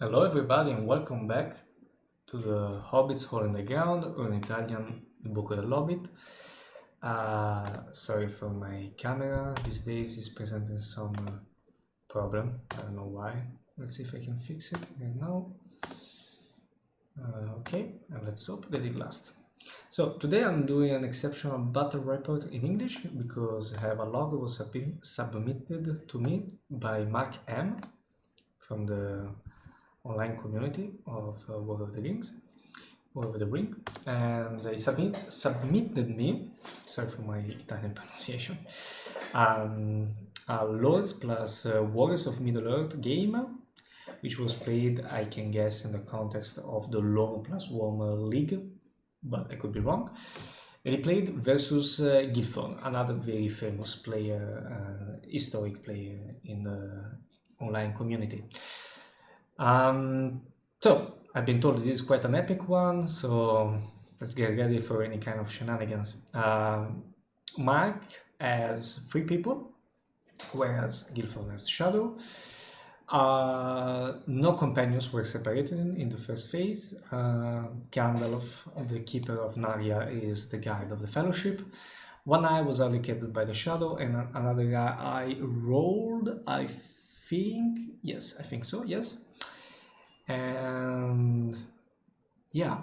Hello everybody and welcome back to the Hobbit's Hole in the Ground, or in Italian Il Buco dell'Hobbit. Sorry for my camera, these days is presenting some problem, I don't know why. Let's see if I can fix it right now. Okay, and let's hope that it lasts. So today I'm doing an exceptional battle report in English because I have a log was submitted to me by Marc M from the online community of War of the Rings, War of the Ring, and they submitted me, sorry for my Italian pronunciation, a Lords plus Warriors of Middle-earth game, which was played, I can guess, in the context of the LOME+WOME League, but I could be wrong. And he played versus Gileforn, another very famous player, historic player in the online community. So I've been told this is quite an epic one, so let's get ready for any kind of shenanigans. Marc has 3 people, whereas Gileforn has Shadow. No companions were separated in the first phase. Gandalf, the keeper of Narya, is the guide of the Fellowship. One eye was allocated by the Shadow, and another eye rolled, I think. Yes, I think so, yes. And yeah,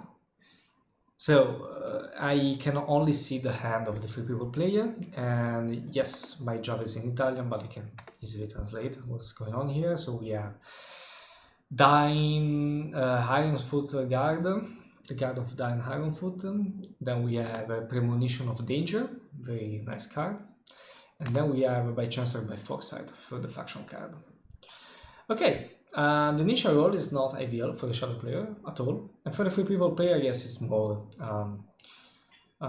so I can only see the hand of the 3 people player, and yes, my job is in Italian, but I can easily translate what's going on here. So we have Dying Ironfoot Guard, the Guard of Dying Ironfoot. Then we have a Premonition of Danger, very nice card. And then we have By Chance or By Foresight for the faction card. Okay, the initial roll is not ideal for the Shadow player at all, and for the 3 people player, I guess it's more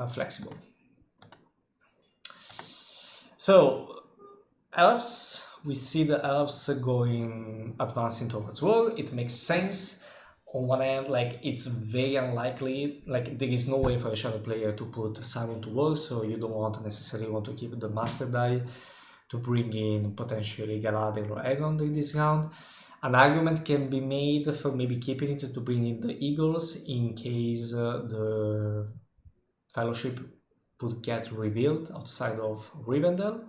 flexible. So, elves, we see the elves advancing towards war. It makes sense. On one hand, like, it's very unlikely, like, there is no way for a Shadow player to put Sauron to war, so you don't necessarily want to keep the Master Die to bring in potentially Galadriel or Aragorn in this round. An argument can be made for maybe keeping it to bring in the Eagles in case the Fellowship would get revealed outside of Rivendell.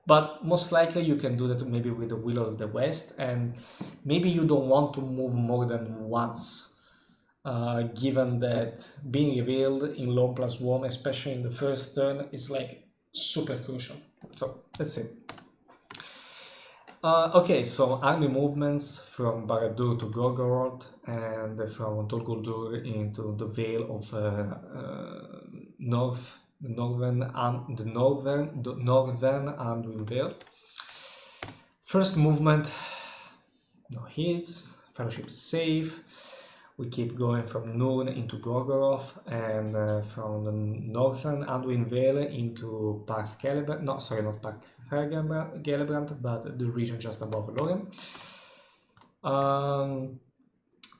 But most likely you can do that maybe with the Will of the West, and maybe you don't want to move more than once, given that being revealed in LOME+WOME, especially in the first turn, is like super crucial. So let's see. Okay, so army movements from Barad-dûr to Gorgoroth, and from Dol Guldur into the Vale of Northern Anduin Vale. First movement, no hits, Fellowship is safe. We keep going from Nurn into Gorgoroth, and from the northern Anduin Vale into Parth Celebrant. No, sorry, not Parth Celebrant, but the region just above Lorien.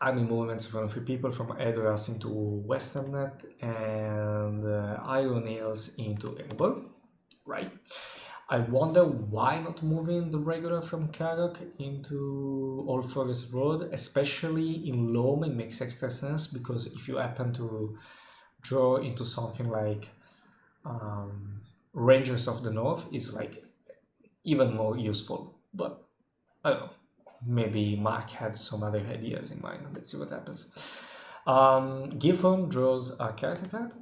Army movements from 3 people from Edoras into Westernet, and Iron Nails into Erebor. Right. I wonder why not moving the regular from Karok into Old Forest Road, especially in Loam. It makes extra sense, because if you happen to draw into something like Rangers of the North, is like even more useful. But I don't know, maybe Marc had some other ideas in mind. Let's see what happens. Gileforn draws a character card.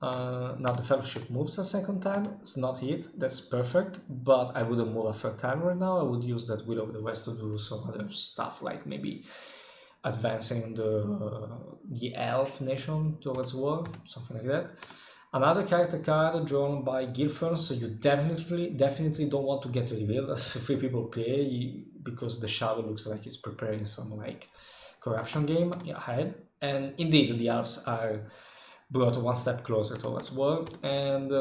Now the Fellowship moves a second time. It's not hit, that's perfect, but I wouldn't move a third time right now. I would use that Will of the West to do some other stuff, like maybe advancing the elf nation towards war, something like that. Another character card drawn by Gileforn, so you definitely don't want to get revealed as 3 people play, because the Shadow looks like it's preparing some like corruption game ahead. And indeed, the elves are brought 1 step closer towards war, and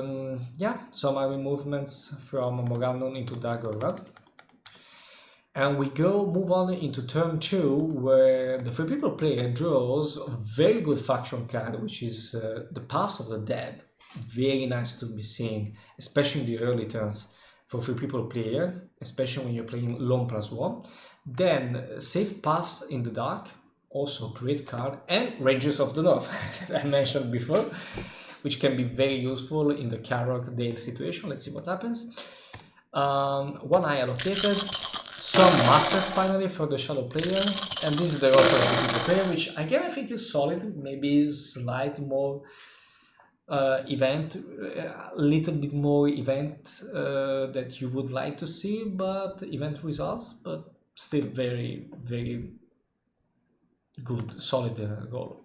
yeah, some army movements from Morandon into Dagorad. And we move on into turn 2, where the 3 people player draws a very good faction card, which is the Paths of the Dead. Very nice to be seen, especially in the early turns for 3 people player, especially when you're playing LOME+WOME. Then Safe Paths in the Dark, also great card, and Rangers of the North that I mentioned before, which can be very useful in the Karok Dale situation. Let's see what happens. 1 eye allocated, some masters finally for the shadow player, and this is the offer of the player, which again I think is solid, maybe slight more event, a little bit more event that you would like to see, but event results, but still very, very good, solid goal.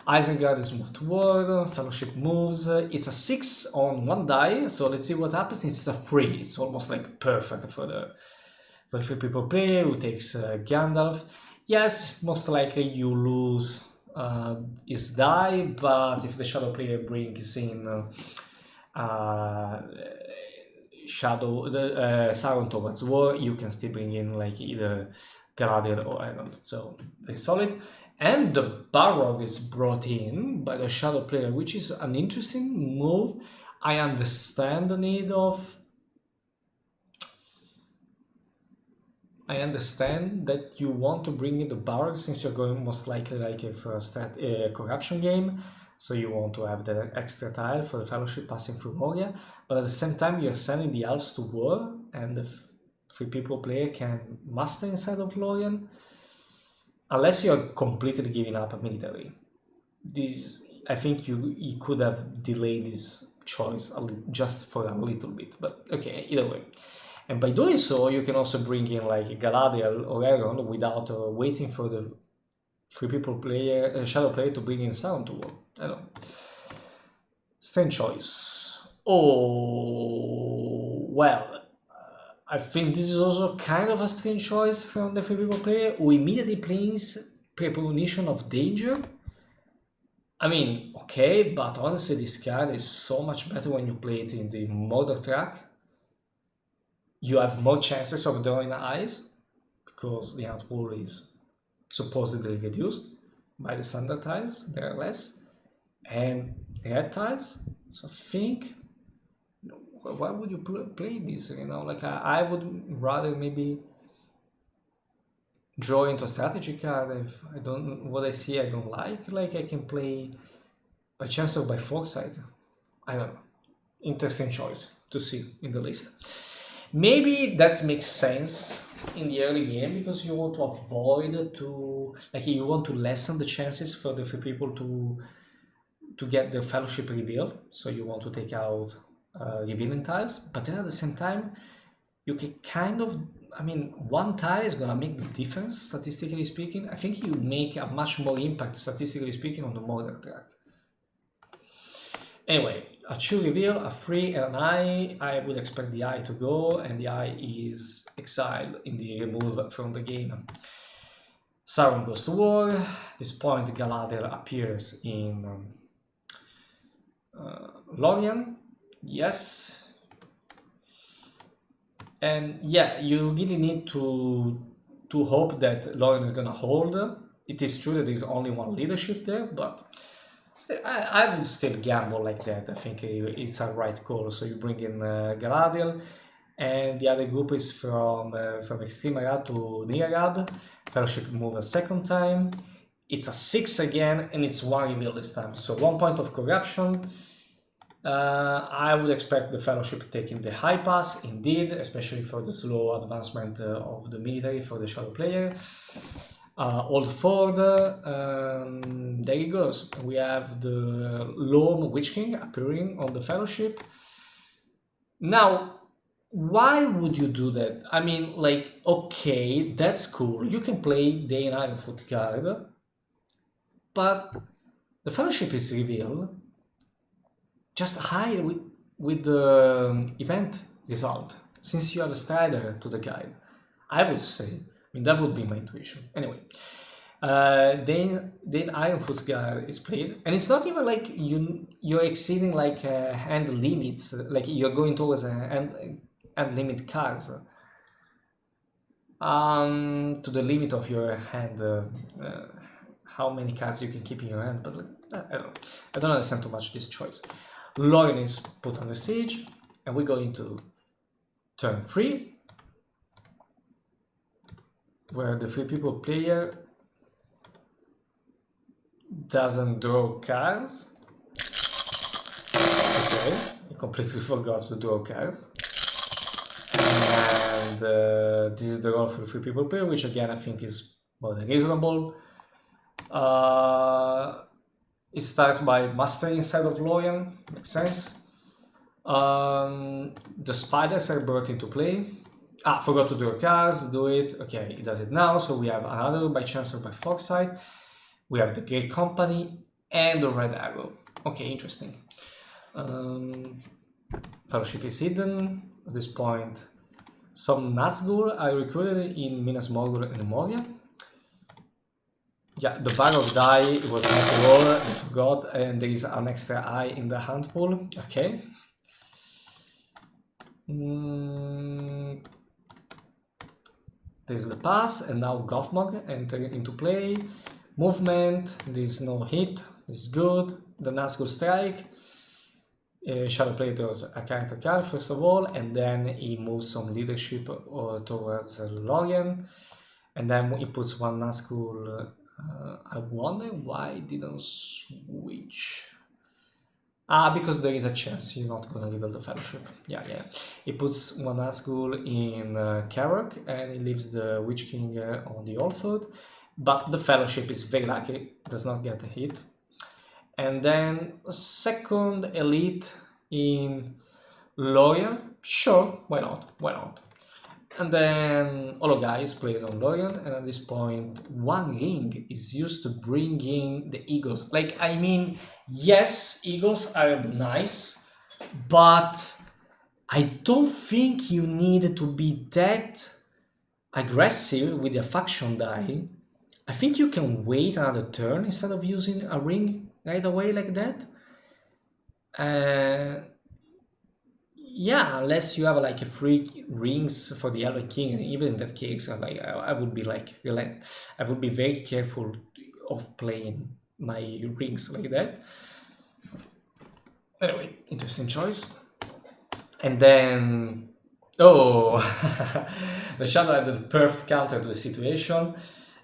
Isengard is moved to war, Fellowship moves, it's a 6 on 1 die, so let's see what happens. It's a 3, it's almost like perfect for the 3 people player who takes Gandalf. Yes, most likely you lose his die, but if the shadow player brings in Sauron towards war, you can still bring in like either Galadriel or Elrond, so very solid. And the Balrog is brought in by the shadow player, which is an interesting move. I understand the need of... I understand that you want to bring in the Balrog since you're going most likely like for a corruption game, so you want to have the extra tile for the Fellowship passing through Moria, but at the same time you're sending the elves to war, and the 3 people player can master inside of Lorien, unless you're completely giving up military. This, I think you could have delayed this choice just for a little bit, but okay, either way. And by doing so, you can also bring in like Galadriel or Elrond without waiting for the 3 people player, shadow player to bring in Sauron to war. I don't know. Strange choice. Oh, well, I think this is also kind of a strange choice from the 3 people player who immediately plays Premonition of Danger. I mean, okay, but honestly this card is so much better when you play it in the Mordor track. You have more chances of drawing eyes, because the ant pool is supposedly reduced by the standard tiles, there are less, and red tiles, so I think, why would you play this, you know, like I would rather maybe draw into a strategy card if I don't, what I see I don't like I can play by chance or by foresight, I don't know, interesting choice to see in the list. Maybe that makes sense in the early game because you want to avoid to, like, you want to lessen the chances for the 3 people to get their Fellowship revealed, so you want to take out revealing tiles, but then at the same time you can kind of, I mean, 1 tile is gonna make the difference statistically speaking. I think you make a much more impact statistically speaking on the Mordor track. Anyway, a 2 reveal, a 3 and an eye. I would expect the eye to go, and the eye is exiled in the remove from the game. Sauron goes to war. At this point Galadriel appears in Lorien. Yes. And yeah, you really need to hope that Lorien is gonna hold. It is true that there is only 1 leadership there, but still, I would still gamble like that. I think it's a right call. So you bring in Galadriel, and the other group is from Extreme Arad to Near Arad. Fellowship move a second time. It's a 6 again, and it's 1 reveal this time. So 1 point of corruption. I would expect the Fellowship taking the high pass, indeed, especially for the slow advancement of the military for the shadow player. Old Ford, there he goes. We have the Loam Witch King appearing on the Fellowship. Now, why would you do that? I mean, like, okay, that's cool. You can play Day and Ironfoot card, but the Fellowship is revealed. Just hide with the event result, since you have a Strider to the guide. I would say. I mean, that would be my intuition. Anyway, then Ironfoot's guard is played, and it's not even like you're exceeding like hand limits, like you're going towards hand limit cards to the limit of your hand, how many cards you can keep in your hand. But like, I don't understand too much this choice. Lorien is put under siege, and we go into turn 3. where the 3 people player doesn't draw cards. Okay, I completely forgot to draw cards. And this is the role for the 3 people player, which again I think is more than reasonable. It starts by mastering instead of Lorian, makes sense. The spiders are brought into play. Forgot to draw cards, do it. Okay, it does it now. So we have another by chance or by foresight. We have the Great Company and the Red Arrow. Okay, interesting. Fellowship is hidden. At this point, some Nazgûl are recruited in Minas Morgul and Moria. Yeah, the bag of die was not a roll, I forgot, and there is an extra eye in the hand pool. Okay. There's the pass, and now Gothmog entering into play. Movement, there's no hit, this is good. The Nazgûl strike. Shadow player draws a character card first of all, and then he moves some leadership towards Lorien, and then he puts one Nazgûl. I wonder why it didn't switch. Because there is a chance you're not gonna reveal the Fellowship. Yeah. He puts one Nazgûl in Karok, and he leaves the Witch King on the Alford, but the Fellowship is very lucky, does not get a hit. And then second elite in Lorien, sure, why not? And then Ologai is played on Lorien, and at this point, one ring is used to bring in the eagles. Like, I mean, yes, eagles are nice, but I don't think you need to be that aggressive with your faction die. I think you can wait another turn instead of using a ring right away like that. Yeah, unless you have like a free rings for the Elven King, and even in that case, like I would be like, I would be very careful of playing my rings like that. Anyway, interesting choice. And then, oh, the Shadow had the perfect counter to the situation.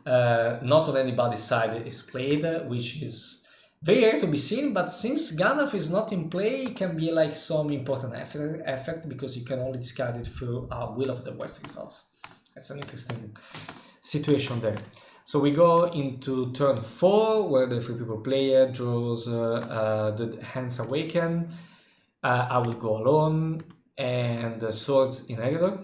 Not on anybody's side is played, which is very rare to be seen, but since Gandalf is not in play, it can be like some important effect because you can only discard it through Will of the West results. That's an interesting situation there. So we go into turn 4, where the 3 people player draws the Hands Awaken. I will go alone, and the Swords in regular.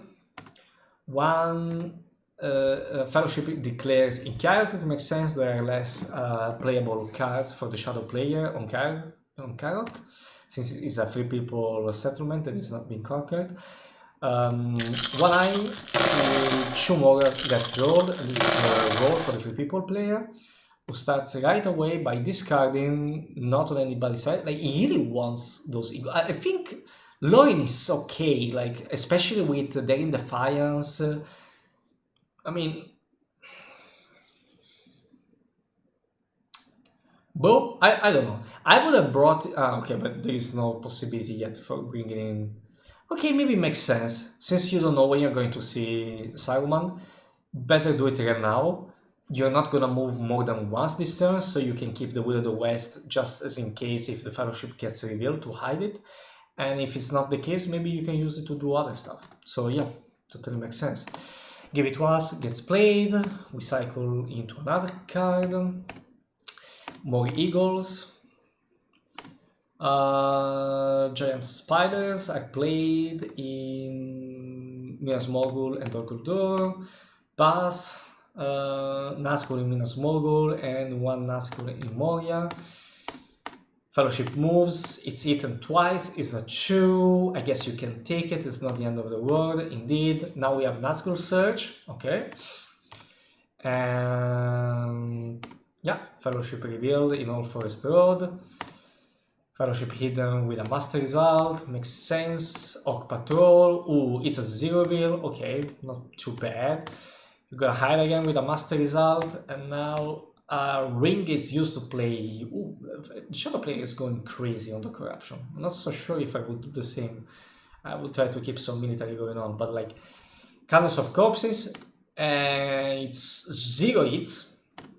One Fellowship declares in Karok. It makes sense, there are less playable cards for the Shadow player on Karok, since it is a 3 people settlement that is not being conquered. One eye, 2 more gets rolled, and this is the roll for the 3 people player, who starts right away by discarding, not on anybody's side. Like, he really wants those eagles. I think Lorien is okay, like, especially with Daring Defiance. I mean, Bo, I don't know. I would have brought, okay, but there is no possibility yet for bringing in. Okay, maybe it makes sense. Since you don't know when you're going to see Saruman, better do it right now. You're not gonna move more than once this turn, so you can keep the Will of the West just as in case if the Fellowship gets revealed to hide it. And if it's not the case, maybe you can use it to do other stuff. So yeah, totally makes sense. Give it to us, gets played, we cycle into another card. More eagles. Giant spiders are played in Minas Morgul and Dol Guldur. Pass. Nazgûl in Minas Morgul and 1 Nazgûl in Moria. Fellowship moves, it's eaten twice, it's a 2, I guess you can take it, it's not the end of the world, indeed. Now we have Nazgûl Surge, okay. And yeah, Fellowship revealed in Old Forest Road. Fellowship hidden with a master result, makes sense. Orc Patrol, ooh, it's a 0 reveal, okay, not too bad. You're gonna hide again with a master result, and now Ring is used to play. Ooh, the Shadow player is going crazy on the corruption. I'm not so sure if I would do the same. I would try to keep some military going on, but like Candles of Corpses, and it's 0 hits.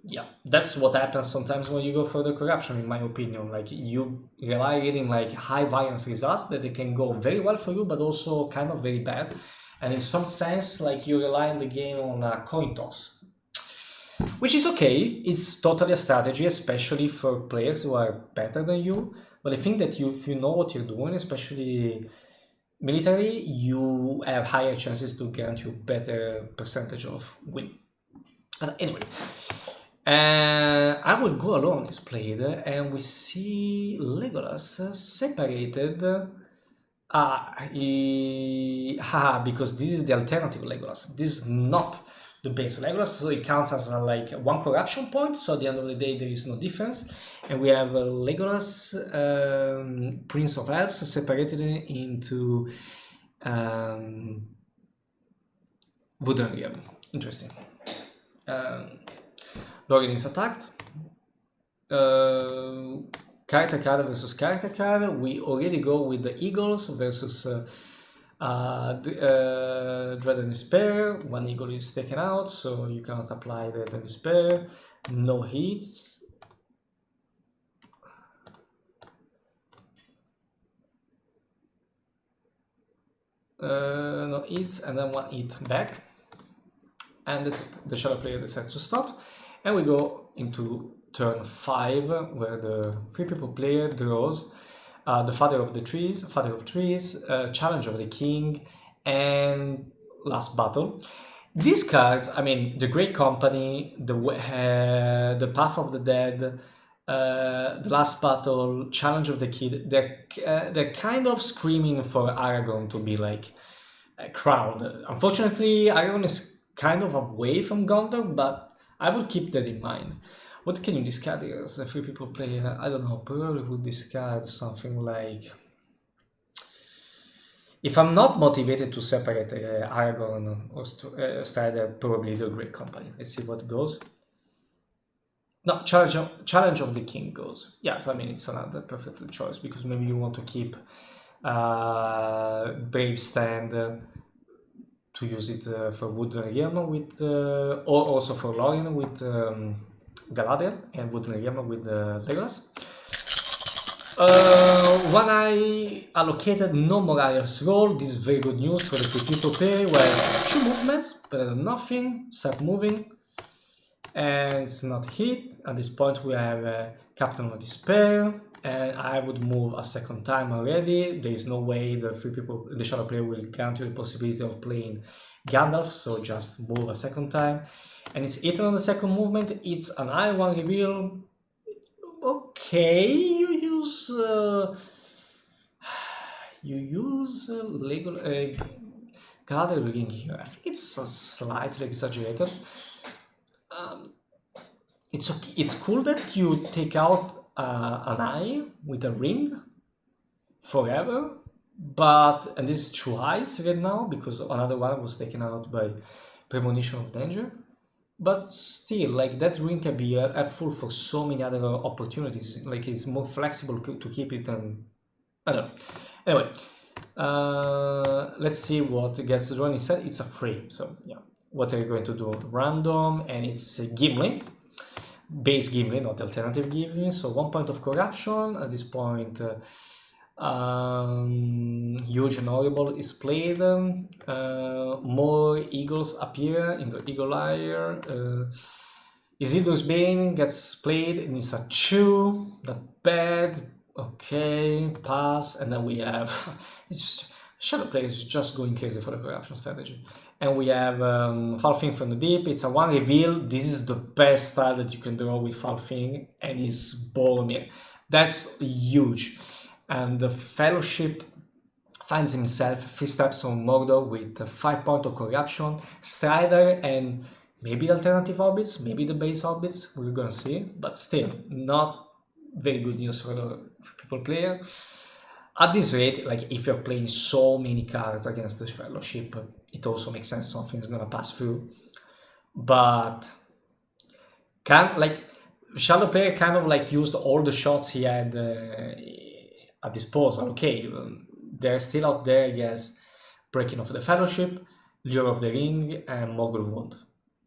Yeah, that's what happens sometimes when you go for the corruption, in my opinion. Like, you rely getting like high variance results that they can go very well for you, but also kind of very bad. And in some sense, like, you rely on the game on a coin toss, which is okay. It's totally a strategy, especially for players who are better than you. But I think that if you know what you're doing, especially military, you have higher chances to grant you better percentage of win. But anyway, I will go alone is played, and we see Legolas separated. Because this is the alternative Legolas. This is not the base Legolas, so it counts as like 1 corruption point. So at the end of the day, there is no difference, and we have Legolas, Prince of Elves, separated into Wooden Realm. Interesting. Lorien is attacked. Character card versus character card. We already go with the Eagles versus Dread and Despair. 1 eagle is taken out, so you cannot apply Dread and Despair. No hits. No hits, and then 1 hit back. And that's it. The shadow player decides to stop, and we go into turn 5, where the 3 people player draws the Father of Trees, Challenge of the King, and Last Battle. These cards, I mean, the Great Company, the Path of the Dead, the Last Battle, Challenge of the Kid, they're kind of screaming for Aragorn to be like crowned. Unfortunately, Aragorn is kind of away from Gondor, but I would keep that in mind. What can you discard here as a 3 people player? I don't know, probably would discard something like... If I'm not motivated to separate Aragorn or Strider, probably the Great Company. Let's see what goes. No, Challenge of the King goes. Yeah, so I mean, it's another perfect choice, because maybe you want to keep Brave Stand to use it for Wooden Realm with, or also for Lorien with Galadriel, and Wooden Realm with Legolas. When I allocated no more Warriors roll, this is very good news for the 3 people player, who has 2 movements, better than nothing, start moving, and it's not hit. At this point we have Captain of Despair, and I would move a second time already. There is no way the 3 people, the shadow player, will grant you the possibility of playing Gandalf, so just move a second time. And it's hit on the second movement. It's an I1 reveal. Okay, you use Galadriel ring here. I think it's slightly exaggerated. It's okay. It's cool that you take out an eye with a ring forever, but, and this is 2 eyes right now, because another one was taken out by Premonition of Danger. But still, like, that ring can be helpful for so many other opportunities. Like, it's more flexible to keep it, and I don't know. Anyway, let's see what gets drawn instead. It's a 3, so yeah. What are you going to do? Random, and it's Gimli. Base Gimli, not alternative Gimli. So 1 point of corruption. At this point, Huge and Horrible is played. More eagles appear in the eagle layer. Isildur's Bane gets played, and it's a 2. Not bad. Okay, pass. And then we have it's just shadow players just going crazy for the corruption strategy. And we have Foul Thing from the Deep. It's a 1 reveal. This is the best style that you can draw with Foul Thing, and it's Boromir. That's huge. And the Fellowship finds himself 3 steps on Mordor with 5 points of corruption. Strider and maybe the alternative Hobbits, maybe the base Hobbits, we're gonna see, but still not very good news for the people player. At this rate, like, if you're playing so many cards against the Fellowship, it also makes sense something's gonna pass through. But Shadow player kind of like used all the shots he had at disposal. Okay, they're still out there, I guess, breaking off the Fellowship. Lure of the Ring, and Mogul Wound.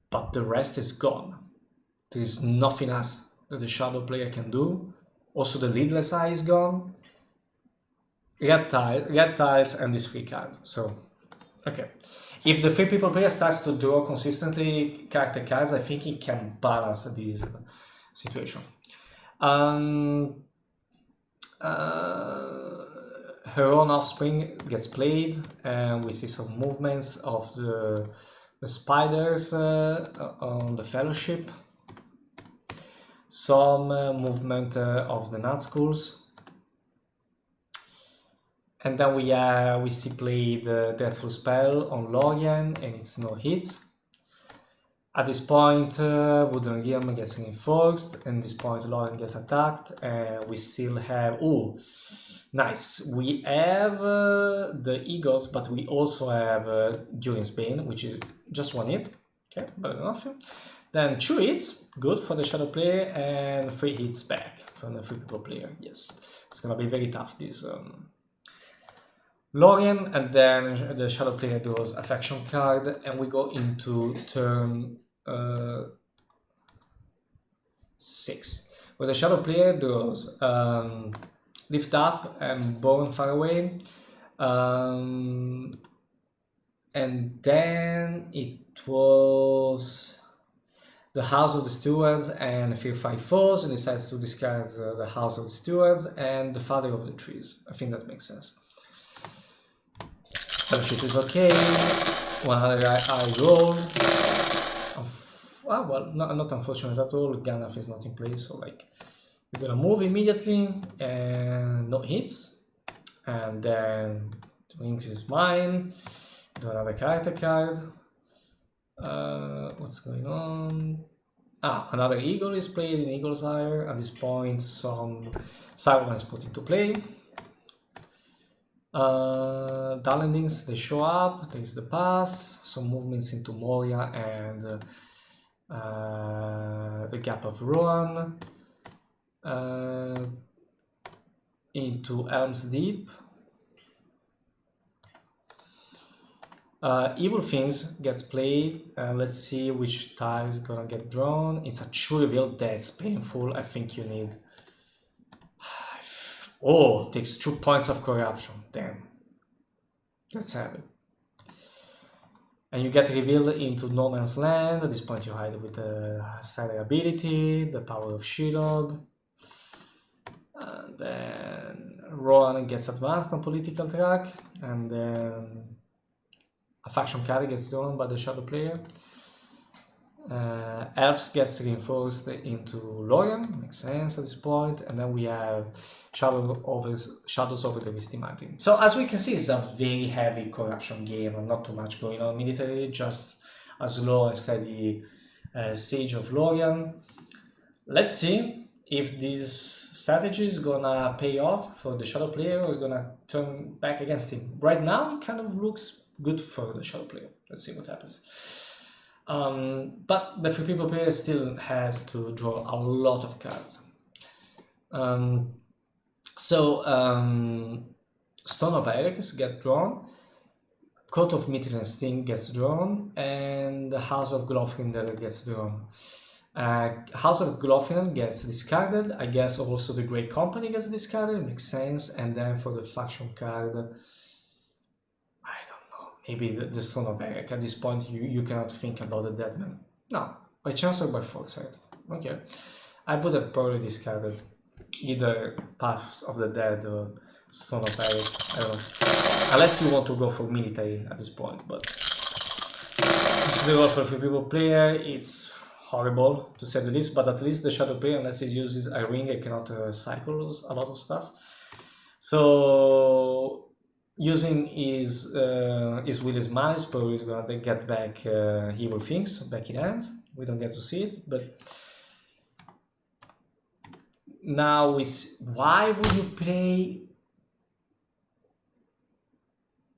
But the rest is gone. There is nothing else that the shadow player can do. Also the Leadless Eye is gone. Red tiles, and these 3 cards. So, okay. If the 3 people player starts to draw consistently character cards, I think it can balance this situation. Her own offspring gets played, and we see some movements of the spiders on the Fellowship. Some movement of the Nazguls. And then we see play the Dreadful Spell on Lorien, and it's no hit. At this point, Wooden Realm gets reinforced, and at this point Lorien gets attacked, and we still have... Ooh, nice! We have the Eagles, but we also have Durin's Bane, which is just 1 hit. Okay, better than nothing. Then 2 hits, good for the Shadow player, and 3 hits back from the 3 people player. Yes, it's gonna be very tough, this... Lorien, and then the Shadow player draws a faction card, and we go into turn 6, where the Shadow player draws Lift Up and Born Far Away, and then it was the House of the Stewards and Fear 5 Foes, and decides to discard the House of the Stewards and the Father of the Trees. I think that makes sense. Fellowship is okay. 100 I roll. Well, not unfortunate at all. Gandalf is not in place, so like we're gonna move immediately and no hits. And then Wings is mine. Do another character card. What's going on? Another Eagle is played in Eagle's Ire. At this point, some Cybermen is put into play. Darlendings, they show up, there is the pass, some movements into Moria and the Gap of Rohan, into Elm's Deep. Evil Things gets played, let's see which tile is gonna get drawn. It's a true reveal, that's painful. I think you need... Oh, takes 2 points of corruption. Damn. That's heavy. And you get revealed into no man's land. At this point you hide with the Cider ability, the power of Shelob. And then Rohan gets advanced on political track. And then a faction card gets drawn by the Shadow player. Elves gets reinforced into Lorien, makes sense at this point, and then we have Shadows over the Misty Mountain. So as we can see, it's a very heavy corruption game, and not too much going on military, just a slow and steady siege of Lorien. Let's see if this strategy is gonna pay off for the Shadow player or is gonna turn back against him. Right now, it kind of looks good for the Shadow player. Let's see what happens. But the 3 people player still has to draw a lot of cards. Stone of Erecus gets drawn, Coat of Mithril Sting gets drawn, and the House of Glorfindel gets drawn. House of Glorfindel gets discarded, I guess also the Great Company gets discarded, makes sense, and then for the faction card, maybe the Stone of Eric. At this point, you cannot think about the dead man. No, by chance or by foresight. Okay. I would have probably discarded either Paths of the Dead or Stone of Eric. I don't know. Unless you want to go for military at this point, but this is the role for a 3 people player. It's horrible to say the least, but at least the Shadow player, unless he uses a ring, I cannot cycle a lot of stuff. So using his Will's Malice, probably is gonna get back Evil Things back in hands. We don't get to see it, but now why would you play?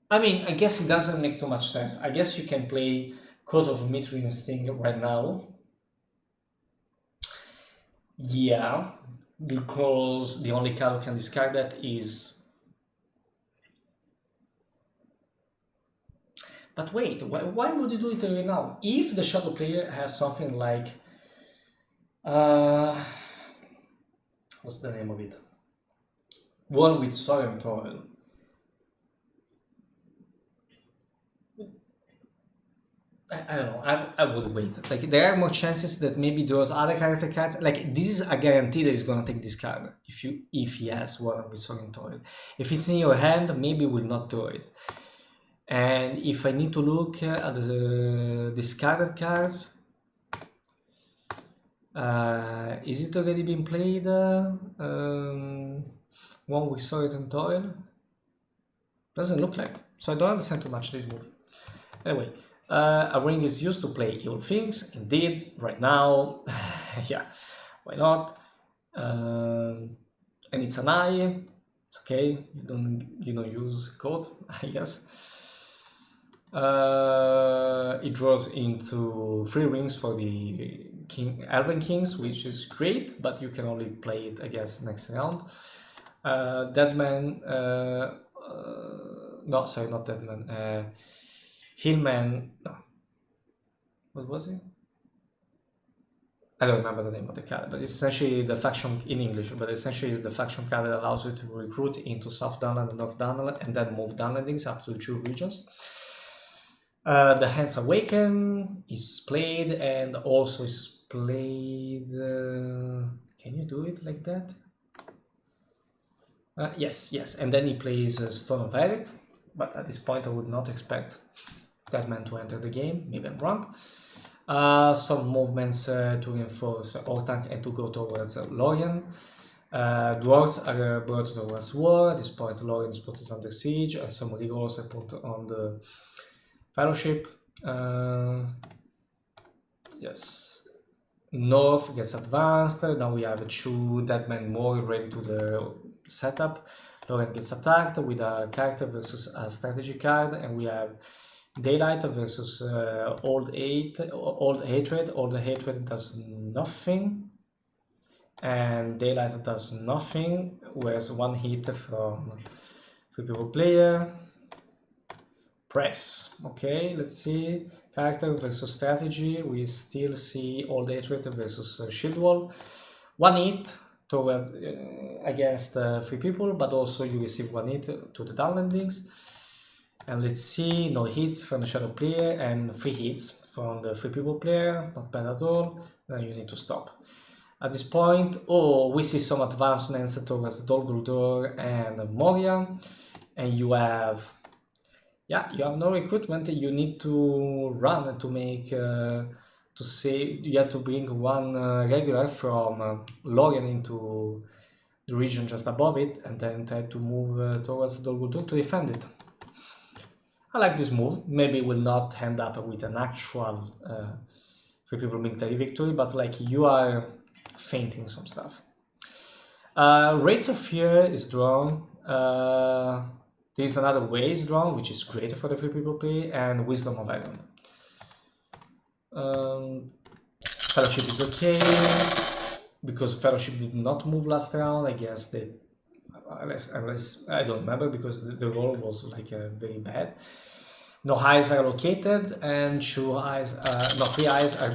I mean, I guess it doesn't make too much sense. I guess you can play Coat of Mithril Sting right now. Yeah, because the only card who can discard that is But wait, why would you do it right now? If the shadow player has something like... what's the name of it? One with soil and toil. I don't know, I would wait. Like, there are more chances that maybe those other character cards, like, this is a guarantee that he's gonna take this card if he has one with soil and toil. If it's in your hand, maybe will not do it. And if I need to look at the discarded cards, is it already been played? One with soil and toil? Doesn't look like. So I don't understand too much this move. Anyway. A ring is used to play evil things, indeed, right now, yeah, why not? And it's an eye, it's okay, you don't use code, I guess. It draws into 3 rings for the Elven Kings, which is great, but you can only play it, I guess, next round. Deadman, no, sorry, not Deadman. Hillman, no. What was it? I don't remember the name of the card, but it's essentially the faction in English, but essentially it's the faction card that allows you to recruit into South Dunland and North Dunland and then move Dunlandings up to 2 regions. The Hands Awaken is played and also is played... can you do it like that? Yes, and then he plays Stone of Eric, but at this point I would not expect that man to enter the game, maybe I'm wrong. Some movements to reinforce Ortank and to go towards Lorien. Dwarves are brought towards war. At this point Lorien's put is under siege, and some rerolls are put on the Fellowship. Yes. North gets advanced. Now we have 2 Deadman more ready to the setup. Lorien gets attacked with a character versus a strategy card, and we have Daylight versus Old Hatred. Old Hatred does nothing, and Daylight does nothing, whereas 1 hit from 3 people player. Press. Okay, let's see. Character versus strategy. We still see Old Hatred versus Shield Wall. 1 hit towards against 3 people, but also you receive 1 hit to the Downlandings. And let's see, no hits from the shadow player and 3 hits from the 3 people player, not bad at all. Then you need to stop. At this point, we see some advancements towards Dol Guldur and Moria, and you have no recruitment. You need to run to make you have to bring 1 regular from Lorien into the region just above it, and then try to move towards Dol Guldur to defend it. I like this move. Maybe will not end up with an actual 3 people military victory, but like you are feinting some stuff. Rates of Fear is drawn. There is another way is drawn, which is great for the 3 people play, and Wisdom of Iron. Fellowship is okay, because Fellowship did not move last round. I guess they, unless I don't remember, because the roll was like very bad. No eyes are allocated, and 3 eyes are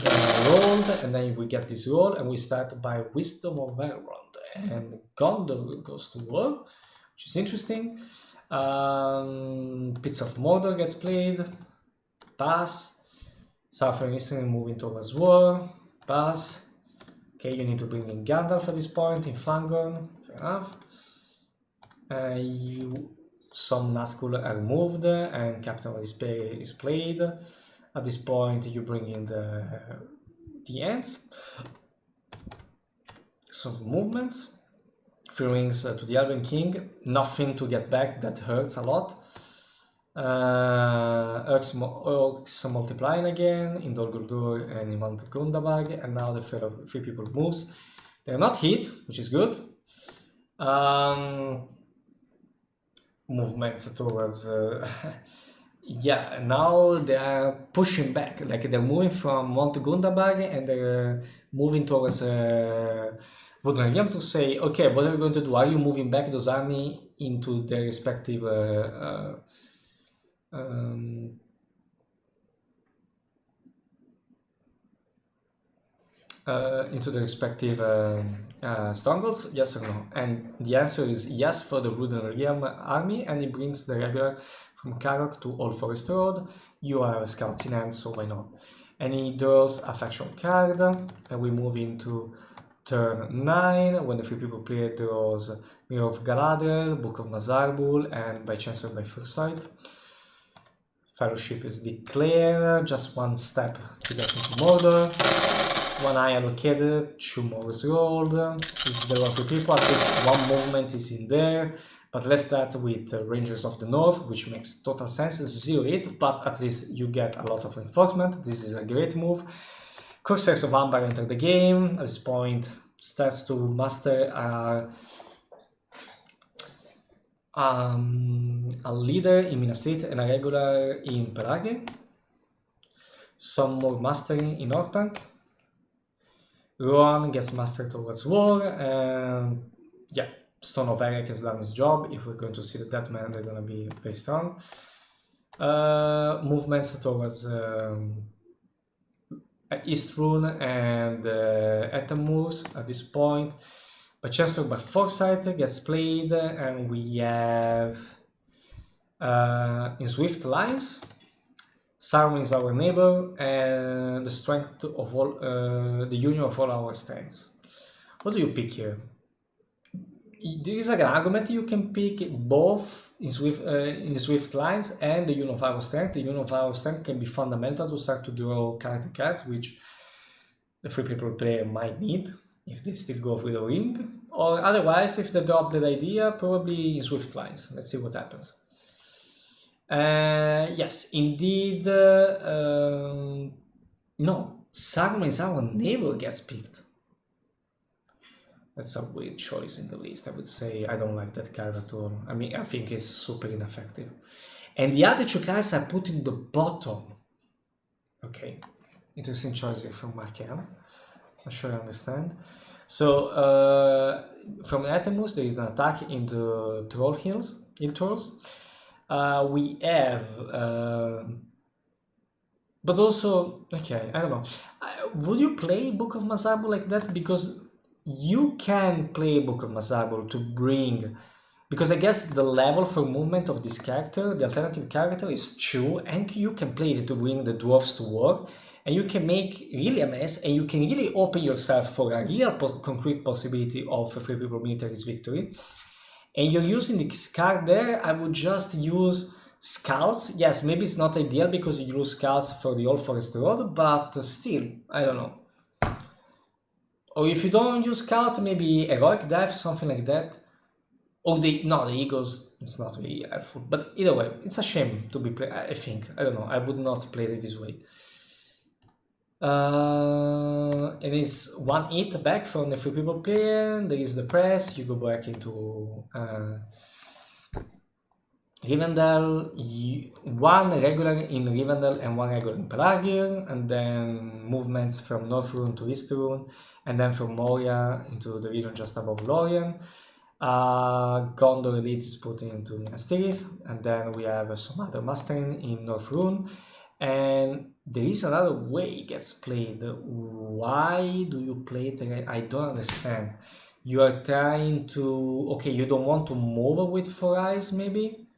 rolled, and then we get this roll, and we start by Wisdom of Elrond, and Gondor goes to war, which is interesting. Pits of Mordor gets played, pass. Southern Eastern moving towards war, pass. Okay, you need to bring in Gandalf at this point, in Fangorn, fair enough. Some Nazgul are moved, and Captain of Despair is played. At this point, you bring in the ants. Some movements. 3 rings to the Elven King. Nothing to get back, that hurts a lot. Orcs multiplying again in Dol Guldur and in Mount Gundabad, and now the 3 people moves. They're not hit, which is good. Movements towards now they are pushing back, like they're moving from Mount Gundabad and they're moving towards Vodunagam to say, okay, what are you going to do? Are you moving back those army into their respective into the respective strongholds, yes or no? And the answer is yes for the Wooden Realm army, and it brings the regular from Karok to Old Forest Road. You are scouts in hand, so why not? And he draws a faction card, and we move into turn 9, when the 3 people player draws Mirror of Galadriel, Book of Mazarbul, and by chance or by foresight. Fellowship is declared, just 1 step to get into Mordor. 1 eye allocated, 2 more rolled. This is the of 3 people, at least 1 movement is in there. But let's start with Rangers of the North, which makes total sense, 0 hit, but at least you get a lot of reinforcement. This is a great move. Corsairs of Amber enter the game. At this point, stats to master are a leader in Minas Tirith and a regular in Pelargir. Some more mastering in Orthanc. Rohan gets mastered towards war, and yeah, Stone of Eric has done his job. If we're going to see the Deathman, they're going to be very strong. Movements towards Eastrune and Ethammoors at this point. But Chancellor by Foresight gets played, and we have in Swift Lines, Sauron is our neighbor, and the strength of all, the union of all our strengths. What do you pick here? There is like an argument you can pick both in the Swift Lines and the union of our strength. The union of our strength can be fundamental to start to draw character cards, which the 3 people player might need if they still go with a ring, or otherwise, if they drop that idea, probably in Swift Lines. Let's see what happens. Yes, indeed, no, Sauron is our neighbor gets picked. That's a weird choice in the list, I would say. I don't like that card at all. I mean, I think it's super ineffective. And the other 2 cards are put in the bottom. Okay, interesting choice here from Marc M. Not sure I understand. So, from Ethammoors, there is an attack in the Troll Hills, Hill Trolls. We have, but also, okay, I don't know. Would you play Book of Mazarbul like that? Because you can play Book of Mazarbul to bring, because I guess the level for movement of this character, the alternative character, is 2, and you can play it to bring the dwarves to war, and you can make really a mess, and you can really open yourself for a real concrete possibility of a 3 people military's victory. And you're using this card there, I would just use Scouts. Yes, maybe it's not ideal because you use Scouts for the Old Forest Road, but still, I don't know. Or if you don't use Scout, maybe Heroic Dive, something like that. Or the Eagles, it's not really helpful. But either way, it's a shame to be played, I think. I don't know, I would not play it this way. It is 1 hit back from the 3 people player. There is the press. You go back into Rivendell. 1 regular in Rivendell and 1 regular in Pelargir, and then movements from Northrune to Eastrune, and then from Moria into the region just above Lorien. Gondor Elite is put into Minas Tirith, and then we have some other mastering in Northrune. And there is another way it gets played. Why do you play it? I don't understand. You are trying to... Okay, you don't want to move with 4 eyes, maybe?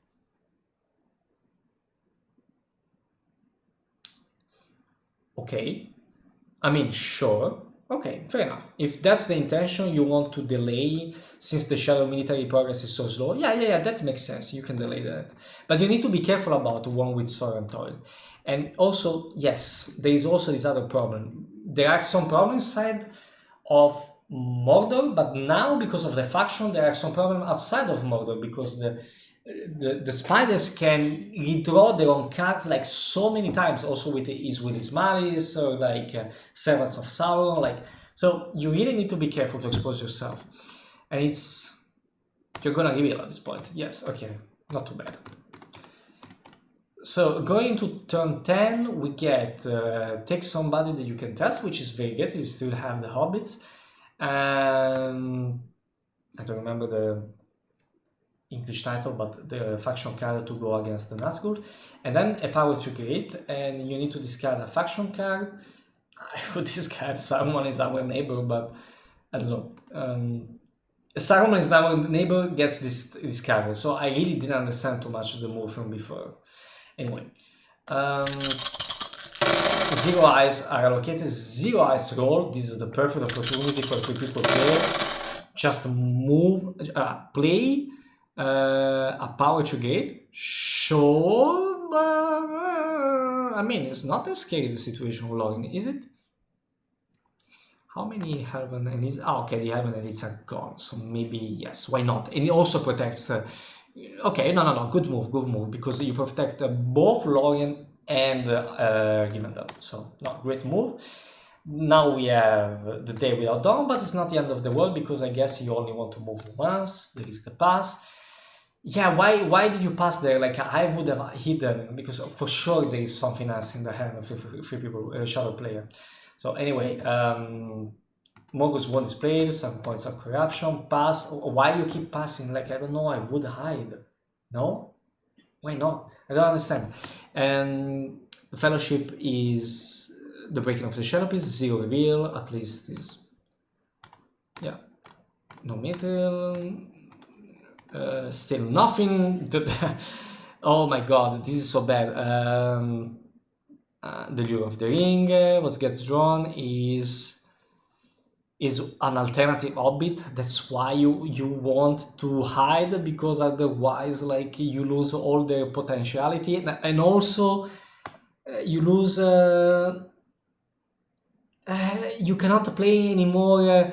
Okay. I mean, sure. Okay, fair enough. If that's the intention, you want to delay, since the shadow military progress is so slow. Yeah, that makes sense. You can delay that. But you need to be careful about one with Sword and Toil. And also, yes, there is also this other problem. There are some problems inside of Mordor, but now because of the faction, there are some problems outside of Mordor, because the spiders can redraw their own cards like so many times, also with his Malice, or like Servants of Sauron, like, so you really need to be careful to expose yourself. And you're gonna reveal at this point. Yes, okay, not too bad. So going to turn 10, we get take somebody that you can test, which is very good. You still have the Hobbits. I don't remember the English title, but the faction card to go against the Nazgûl. And then a power to create, and you need to discard a faction card I would discard Saruman is our neighbor, but I don't know. Saruman is our neighbor gets this discarded, so I really didn't understand too much the move from before. Anyway, zero eyes are allocated. Zero eyes roll. This is the perfect opportunity for 3 people player. Just move, play a power to gate. Sure, but I mean, it's not that scary the situation we're in, is it? How many Heaven Elites? Ah, okay, the Heaven Elites are gone, so maybe yes, why not? And it also protects. Okay, no, good move, because you protect both Lorien and Rivendell. So, no, great move. Now we have the Day Without Dawn, but it's not the end of the world because I guess you only want to move once. There is the pass. Yeah, why did you pass there? Like I would have hidden because for sure there is something else in the hand of 3 people shadow player. So anyway, Morgus won is played, some points of corruption, pass. Why you keep passing? Like I don't know, I would hide. No? Why not? I don't understand. And the fellowship is the breaking of the shadow piece, 0 reveal, at least is yeah. No metal. Still nothing. Oh my god, this is so bad. The Lure of the Ring, what gets drawn is an alternative Hobbit. That's why you want to hide, because otherwise like you lose all the potentiality, and also you lose you cannot play anymore.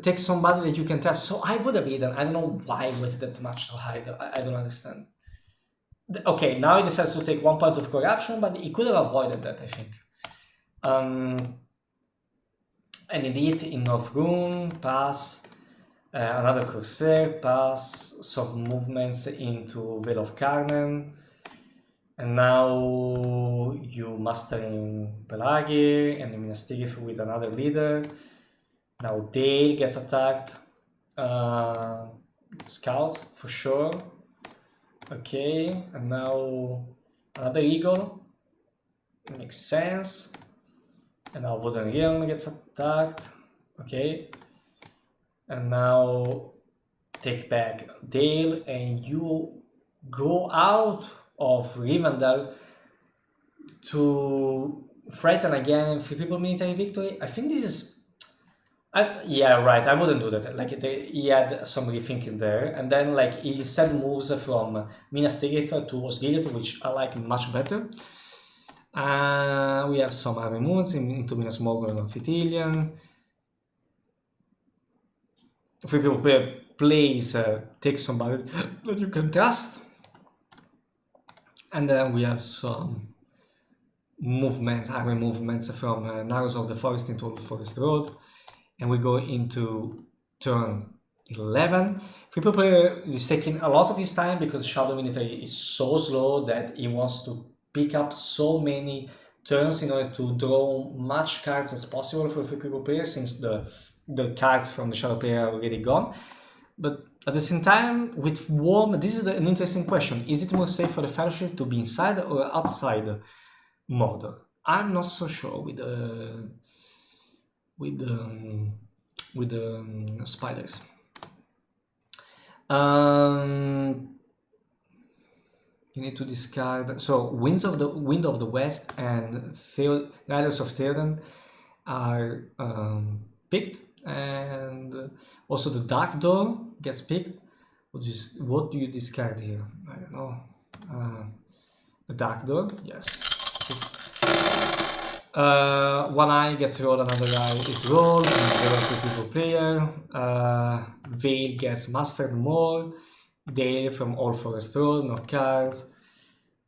Take somebody that you can test. So I would have hidden. I don't know why with that much to hide. I don't understand. Okay, now he decides to take 1 point of corruption, but he could have avoided that, I think. And indeed, in North Room, pass. Another Corsair, pass. Soft movements into Veil of Carmen. And now you mastering Pelagi and Minas Tirith with another leader. Now Dale gets attacked. Scouts for sure. Okay, and now another eagle. Makes sense. And now Wooden Realm gets attacked. Okay. And now take back Dale, and you go out of Rivendell to threaten again 3 people military victory. I think this is yeah, right. I wouldn't do that. Like he had some rethinking there, and then like he said moves from Minas Tirith to Osgiliath, which I like much better. We have some army moves into Minas Morgul and Amphitilian. 3 people plays take somebody that you can trust, and then we have some movements, army movements from Narrows of the Forest into Old Forest Road. And we go into turn 11. 3 player is taking a lot of his time because Shadow Military is so slow that he wants to pick up so many turns in order to draw much cards as possible for 3 player, since the cards from the Shadow player are already gone. But at the same time, with Worm, this is an interesting question. Is it more safe for the Fellowship to be inside or outside Mordor? I'm not so sure with the spiders. You need to discard. So Wind of the West and Riders of Theoden are picked, and also the Dark Door gets picked. What do you discard here? I don't know. The Dark Door, yes. One eye gets rolled, another eye is rolled. This is the for people player. Veil gets mastered more. Dale from All Forest Road, no cards.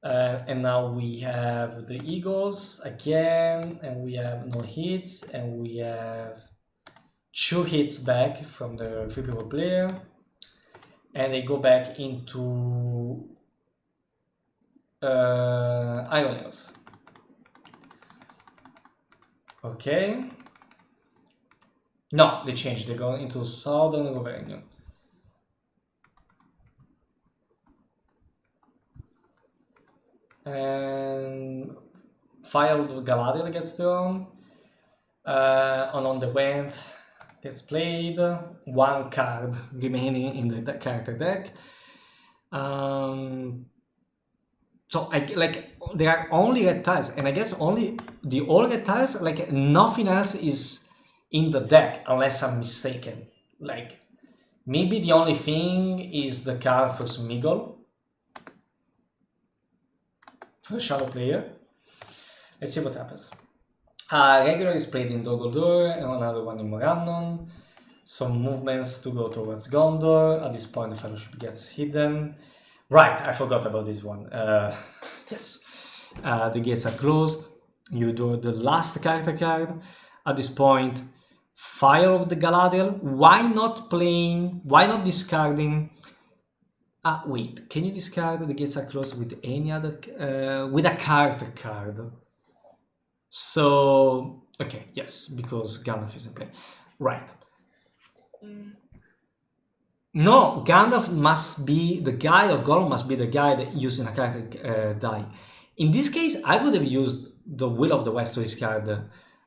And now we have the Eagles again, and we have no hits, and we have 2 hits back from the 3 people player. And they go back into Iron Nails. Okay. No, they changed. They go into Southern Governor. And Fire of Galadriel gets drawn. On the wind gets played. One card remaining in the character deck. So there are only red tiles, and I guess only the all red tiles. Like nothing else is in the deck, unless I'm mistaken. Like maybe the only thing is the card for Smeagol for the shadow player. Let's see what happens. Regular is played in Dol Guldur and another one in Morannon. Some movements to go towards Gondor. At this point, the Fellowship gets hidden. Right, I forgot about this one. Yes, the gates are closed. You draw the last character card. At this point, Fire of the Galadriel. Why not discarding? Wait, can you discard the gates are closed with any other, with a character card? So, okay, yes, because Gandalf is in play. Right. No, Gandalf must be the guy, or Gollum must be the guy that using a character die. In this case, I would have used the Will of the West to discard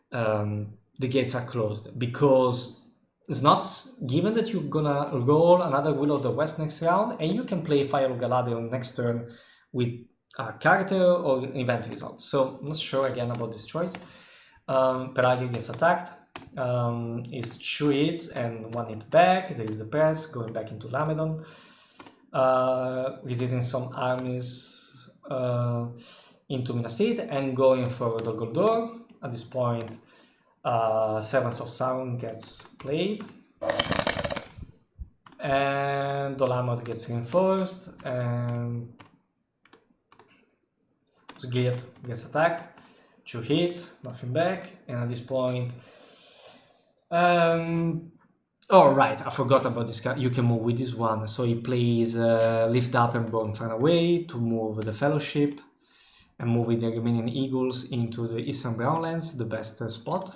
the gates are closed, because it's not given that you're gonna roll another Will of the West next round, and you can play Fire of Galadriel next turn with a character or event result. So I'm not sure again about this choice. Pelagi gets attacked. Is 2 hits and 1 hit back. There is the press, going back into Lamedon. Visiting some armies into Minas Tirith and going for Dol Guldur. At this point, Servants of Sauron gets played. And Dolamod gets reinforced, and Sgate gets attacked. 2 hits, nothing back, and at this point, oh right, I forgot about this card. You can move with this one. So he plays Lift Up and Burn Far Away to move the Fellowship and move with the remaining Eagles into the Eastern Brownlands, the best spot.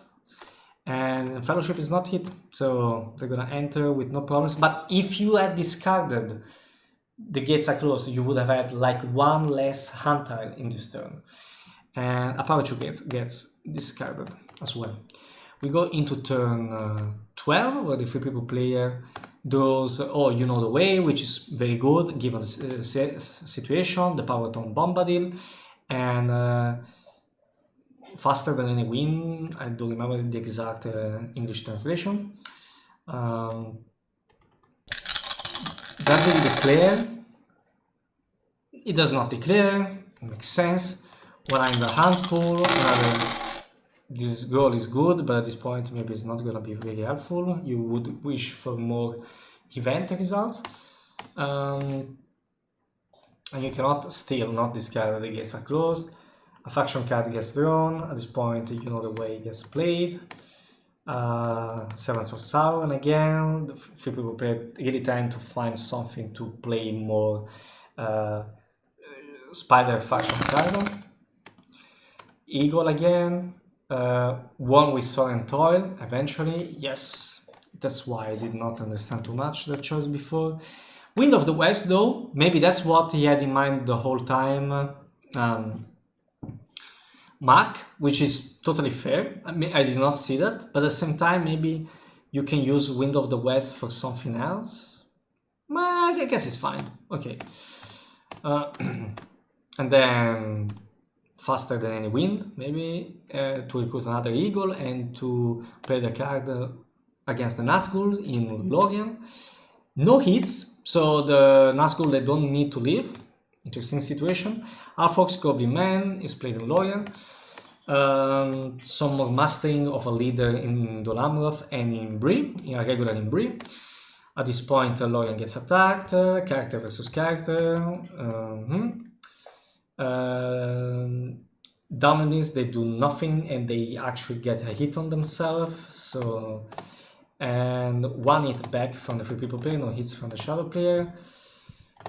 And Fellowship is not hit, so they're gonna enter with no problems. But if you had discarded the gates are closed, you would have had like 1 less hand tile in this turn. And a power 2 gets discarded as well. We go into turn 12, where the 3 people player draws Oh You Know the Way, which is very good given the situation, the power tone Bombadil, and faster than any wind. I don't remember the exact English translation. Does it declare? It does not declare. It makes sense. When I'm in the hand pool, this goal is good, but at this point maybe it's not gonna be very helpful. You would wish for more event results. And you cannot still not discard the gates are closed. A faction card gets drawn. At this point, You Know the Way gets played. Servants of Sauron again. The 3 people play really trying to find something to play more Spider faction card on. Eagle again. One with Sword and Toil eventually. Yes, that's why I did not understand too much that choice before. Wind of the West though, maybe that's what he had in mind the whole time, Mark, which is totally fair. I mean, I did not see that, but at the same time maybe you can use Wind of the West for something else. I guess it's fine. Okay. And then faster than any wind, maybe, to recruit another Eagle and to play the card against the Nazgul in Lorien. No hits, so the Nazgul, they don't need to leave. Interesting situation. Alfox Goblin Man is played in Lorien. Some more mastering of a leader in Dol Amroth and in Bree, in a regular in Bree. At this point, Lorien gets attacked, character versus character. Downlandings, they do nothing and they actually get a hit on themselves. So, and 1 hit back from the 3 people player, no hits from the shadow player.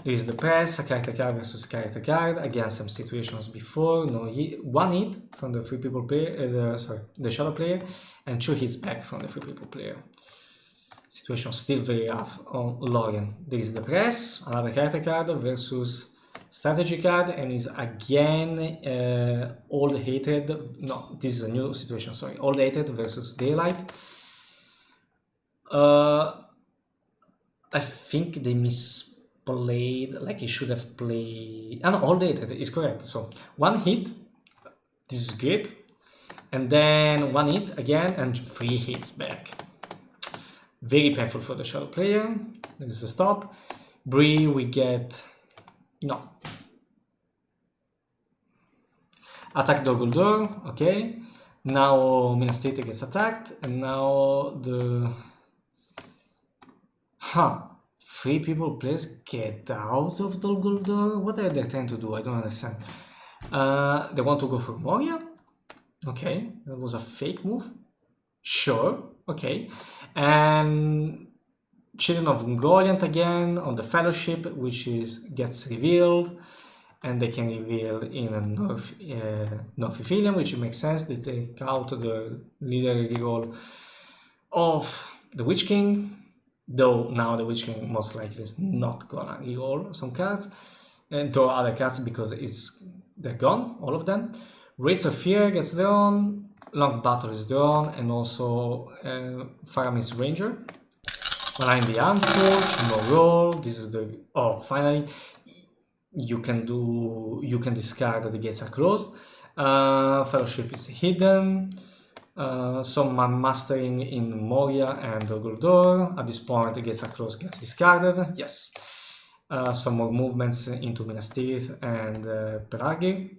There is the press, a character card versus character card. Again, some situations before, no hit, 1 hit from the 3 people player, the shadow player, and 2 hits back from the 3 people player. Situation still very rough on Lorien. There is the press, another character card versus strategy card, and is again Old Hatred. No, this is a new situation, sorry. Old Hatred versus Daylight. I think they misplayed, like he should have played. No, Old Hatred is correct. So 1 hit, this is good. And then 1 hit again, and 3 hits back. Very painful for the shadow player. There is the stop. Bree, we get... no. Attack Dol-Guldur, okay. Now Minas Tirith gets attacked, and now the... 3 people please get out of Dol-Guldur? What are they trying to do? I don't understand. They want to go for Moria? Okay, that was a fake move. Sure, okay. And Children of Ungoliant again on the Fellowship, which gets revealed, and they can reveal in a North Ithilien, which makes sense. They take out the leader reroll of the Witch King, though now the Witch King most likely is not gonna reroll some cards, and draw other cards because they're gone, all of them. Rates of Fear gets drawn, Long Battle is drawn, and also Faramir Ranger. When in the Armed Coach, no roll. This is the... oh, finally, you can discard that the gates are closed. Fellowship is hidden. Some mastering in Moria and Dol-Guldur. At this point, the gates are closed, gets discarded. Yes. Some more movements into Minas Tirith and Peragi.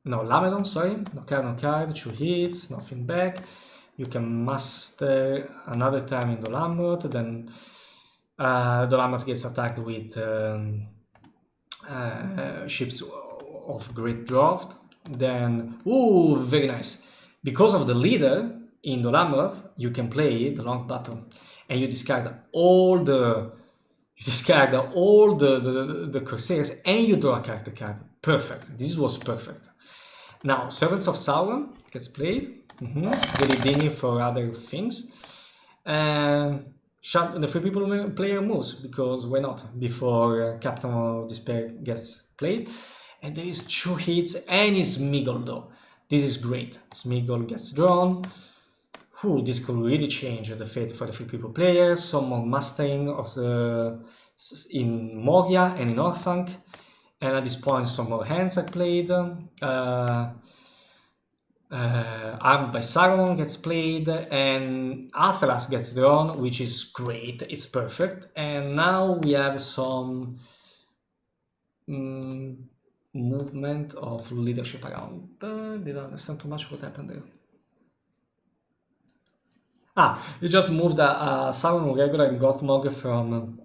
No, Lamedon, sorry. No card, 2 hits, nothing back. You can master another time in Dol-Amroth, then Dol-Amroth gets attacked with Ships of Great Draught. Then, ooh, very nice. Because of the leader in Dol-Amroth, you can play the Long Battle, and you discard all the Corsairs, and you draw a character card. Perfect. This was perfect. Now, Servants of Sauron gets played. Very dingy for other things. And the 3 people player moves, because why not? Before Captain of Despair gets played. And there is 2 hits, and it's Smeagol though. This is great. Smeagol gets drawn. This could really change the fate for the 3 people players. Some more mastering of in Moria and in Orthanc. And at this point, some more hands are played. Armed by Saruman gets played, and Athelas gets drawn, which is great. It's perfect. And now we have some movement of leadership around. Didn't understand too much what happened there. You just moved a Saruman regular in Gothmog from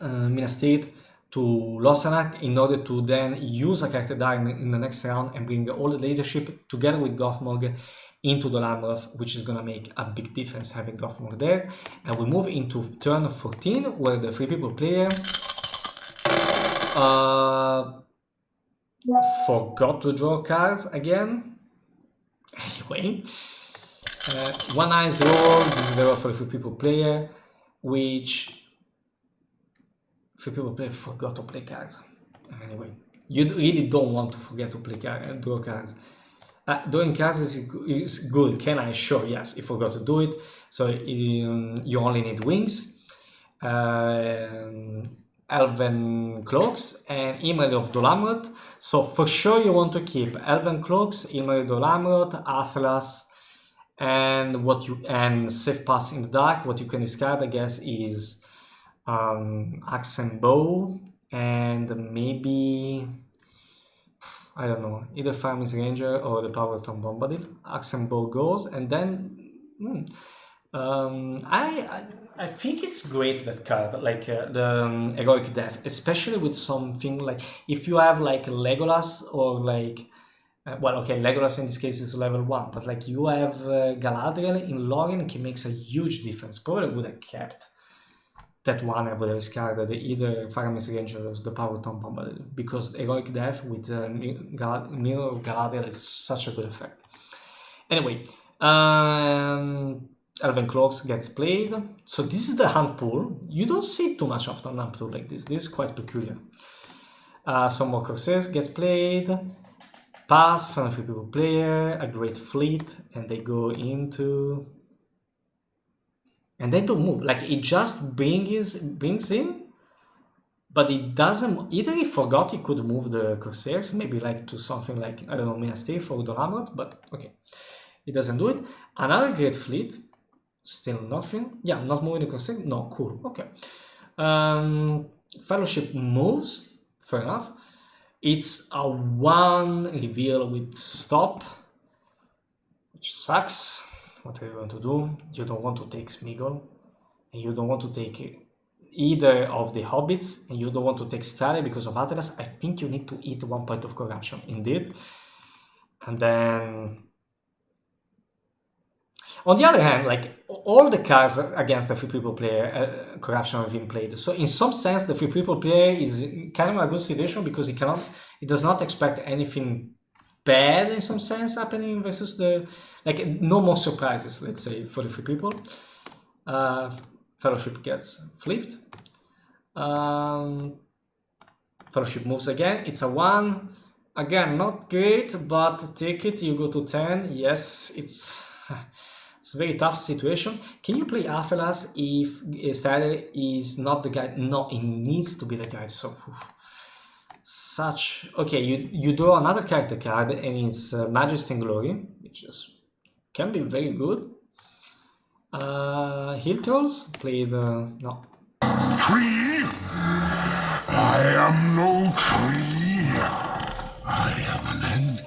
Minas Tirith to Lossanac in order to then use a character die in the next round and bring all the leadership together with Gothmog into Dol-Amroth, which is gonna make a big difference having Gothmog there. And we move into turn 14, where the 3 people player forgot to draw cards again. Anyway, 1 ice roll. This is the roll for the 3 people player, which 3 people player forgot to play cards. Anyway, you really don't want to forget to play cards and draw cards. Drawing cards is good. Can I? Sure, yes. He forgot to do it. So you only need wings, Elven Cloaks, and Imri of Dol-Amroth. So for sure you want to keep Elven Cloaks, Imri of Dol-Amroth, Athelas, and Safe Pass in the Dark. What you can discard, I guess, is Axe and Bow, and maybe, I don't know, either Faramir Ranger or the Power of Tom Bombadil. Axe and Bow goes, and then I think it's great, that card, like the Heroic Death, especially with something like, if you have like Legolas or like, well, okay, Legolas in this case is level 1, but like you have Galadriel in Lorien, it makes a huge difference. Probably would have kept that one. I would have discarded either Faramir Ranger or the Power of Tom Bombadil, because Heroic Death with Mirror of Galadriel is such a good effect. Anyway, Elven Cloaks gets played. So this is the hand pool. You don't see too much often hand pool like this. This is quite peculiar. Some more Corsairs gets played. Pass, friendly free people player, a great fleet, and they go into... And they don't move. Like, it just brings in, but it doesn't... Either he forgot he could move the Corsairs, maybe like to something like, I don't know, Minas Tirith or Donamrot, but okay. It doesn't do it. Another great fleet. Still nothing. Yeah, not moving the Corsairs. No, cool. Okay. Fellowship moves. Fair enough. It's a 1 reveal with stop, which sucks. What are you going to do? You don't want to take Smeagol, and you don't want to take either of the Hobbits, and you don't want to take Stary because of Atlas. I think you need to eat 1 point of corruption, indeed. And then... On the other hand, like, all the cards against the free people player, corruption have been played. So in some sense, the free people player is kind of a good situation because it does not expect anything bad in some sense happening versus the, like, no more surprises, let's say, for the free people. Fellowship gets flipped. Fellowship moves again. It's a 1. Again, not great, but take it. You go to 10. Yes, it's a very tough situation. Can you play Athelas if Strider is not the guide? No, it needs to be the guide. So, such... Okay, you draw another character card, and it's Majesty and Glory, which can be very good. Hill Trolls played... no. Tree? I am no tree. I am an ant.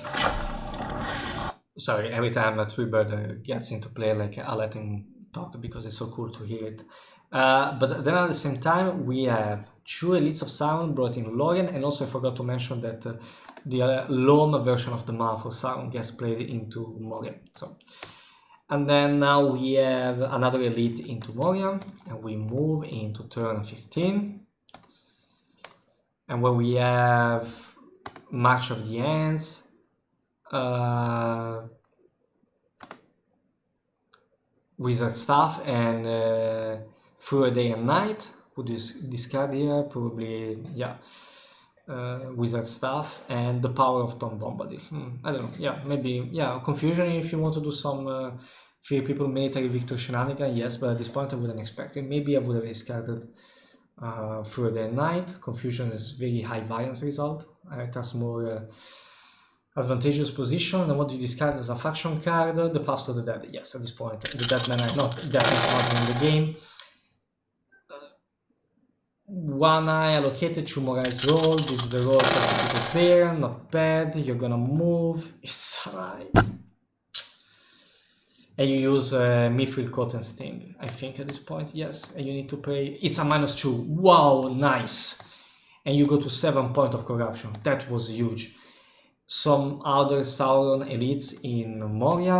Sorry, every time a Treebird gets into play, like, I let him talk because it's so cool to hear it. But then at the same time, we have 2 Elites of Sauron brought in Lorien, and also I forgot to mention that the LOME version of the Mouth of Sauron gets played into Moria. So, and then now we have another Elite into Moria, and we move into turn 15. And where we have March of the Ants, Wizard Staff, and Through a Day and Night. Who do you discard here? Probably, yeah, Wizard Staff and the Power of Tom Bombadil. I don't know, yeah, maybe, yeah, Confusion if you want to do some free people military victory shenanigan, yes, but at this point I wouldn't expect it. Maybe I would have discarded Through a Day and Night. Confusion is very high variance result. It has more advantageous position. And what you discard as a faction card? The Paths of the Dead. Yes, at this point the dead men are definitely not in the game. 1 eye allocated, 2 more eyes roll. This is the roll for the people player. Not bad. You're gonna move. It's alright. And you use Mithril Coat and Sting, I think, at this point. Yes, and you need to pay. It's a -2. Wow, nice. And you go to 7 points of corruption. That was huge. Some other Sauron elites in Moria.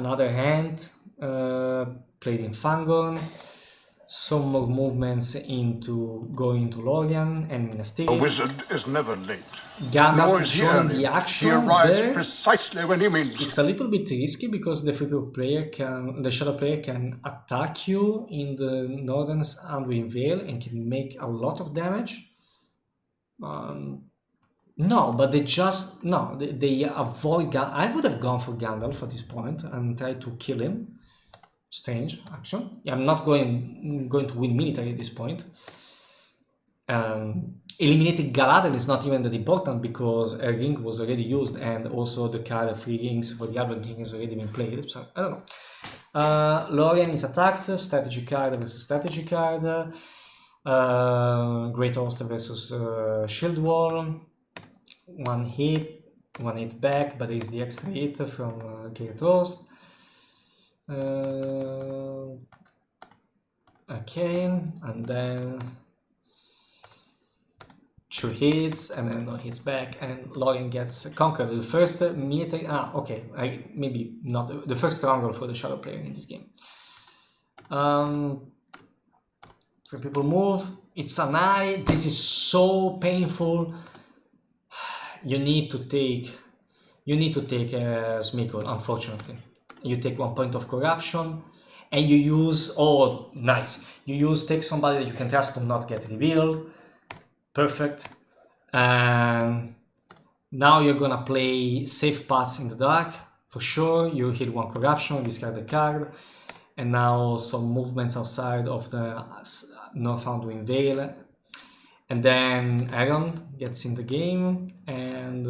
Another hand played in Fangorn. Some more movements into going into Lorien and Minas Tirith. A wizard is never late. Gandalf joined the action there. Precisely when he means. It's a little bit risky because the the shadow player can attack you in the Northern Anduin Vale and can make a lot of damage. No, but they avoid Gandalf. I would have gone for Gandalf at this point and tried to kill him. Strange action. Yeah, I'm not going to win military at this point. Eliminating Galadriel is not even that important because a ring was already used, and also the card 3 rings for the Elven King has already been played. So I don't know. Lorien is attacked. Strategy card versus strategy card. Great Host versus Shield Wall. 1 hit back, but there is the extra hit from Great Host. Okay, and then 2 hits, and then no hits back, and Lorien gets conquered. The first military. Okay, maybe not the first stronghold for the shadow player in this game. When people move, it's an eye. This is so painful. You need to take Smeagol, unfortunately. you take 1 point of corruption, and you use, oh nice, you use take somebody that you can trust to not get revealed. Perfect. And now you're gonna play Safe Paths in the Dark for sure. You hit 1 corruption, discard the card, and now some movements outside of the Northampton Vale. And then Aaron gets in the game, and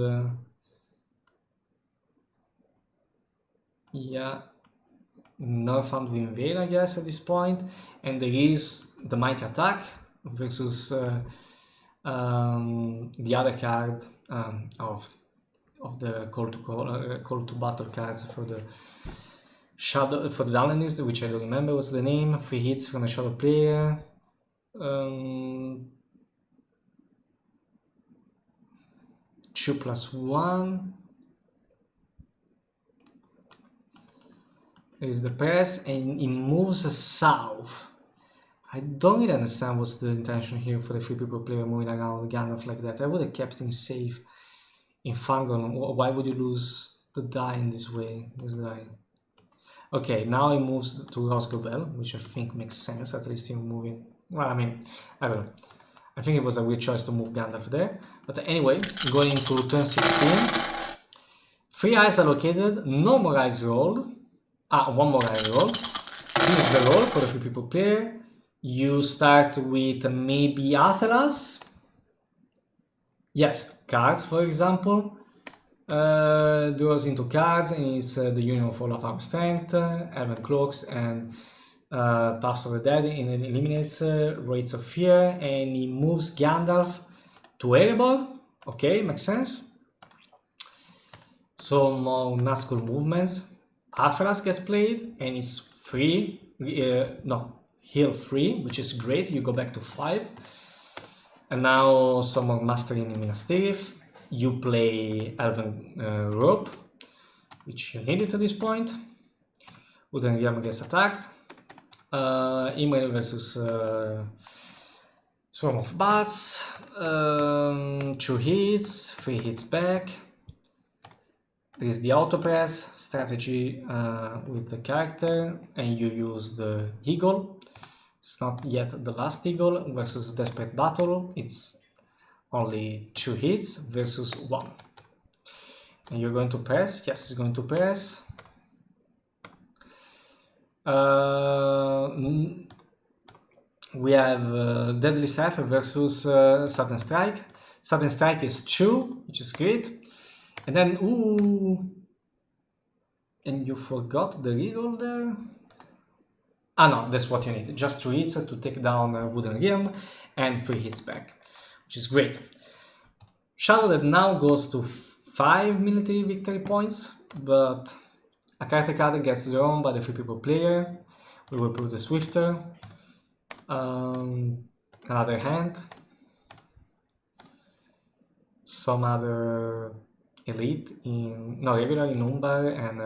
yeah, Northampton Vale, I guess, at this point. And there is the Mighty Attack versus the other card of the call to battle cards for the shadow, for the Downlanders, which I don't remember what's the name. 3 hits from a shadow player. 2+1. There is the press, and it moves south. I don't really understand what's the intention here for the 3 people player moving around Gandalf like that. I would have kept him safe in Fangon. Why would you lose the die in this way? This die. Okay, now he moves to Rosgobel, which I think makes sense. At least him moving. Well, I mean, I don't know. I think it was a weird choice to move Gandalf there. But anyway, going to turn 16. 3 eyes allocated, no more eyes rolled. 1 more eye roll. This is the roll for the 3 people player. You start with maybe Athelas. Yes, cards, for example. Draws into cards, and it's the Union of all of our strength, Elven Cloaks, and Paths of the Dead, and it eliminates Rates of Fear, and he moves Gandalf to Erebor. Okay, makes sense. Some more Nazgul movements. Athelas gets played, and it's free. Heal free, which is great. You go back to 5. And now some more Mastering in Minas Tirith. You play Elven Rope, which you need it at this point. Wooden Realm gets attacked. Email versus Swarm of Bats. 2 hits, 3 hits back. There is the auto press strategy with the character, and you use the Eagle. It's not yet the last Eagle versus Desperate Battle. It's only 2 hits versus 1. And you're going to press? Yes, it's going to press. We have Deadly Staff versus Sudden Strike. Sudden Strike is 2, which is great. And then, ooh, and you forgot the reroll there? No, that's what you need. Just 2 hits to take down Wooden Realm, and 3 hits back, which is great. Shadow that now goes to 5 military victory points, but a character card gets drawn by the 3 people player. We will put the Swifter. Another hand. Some other elite in regular in Umbar, and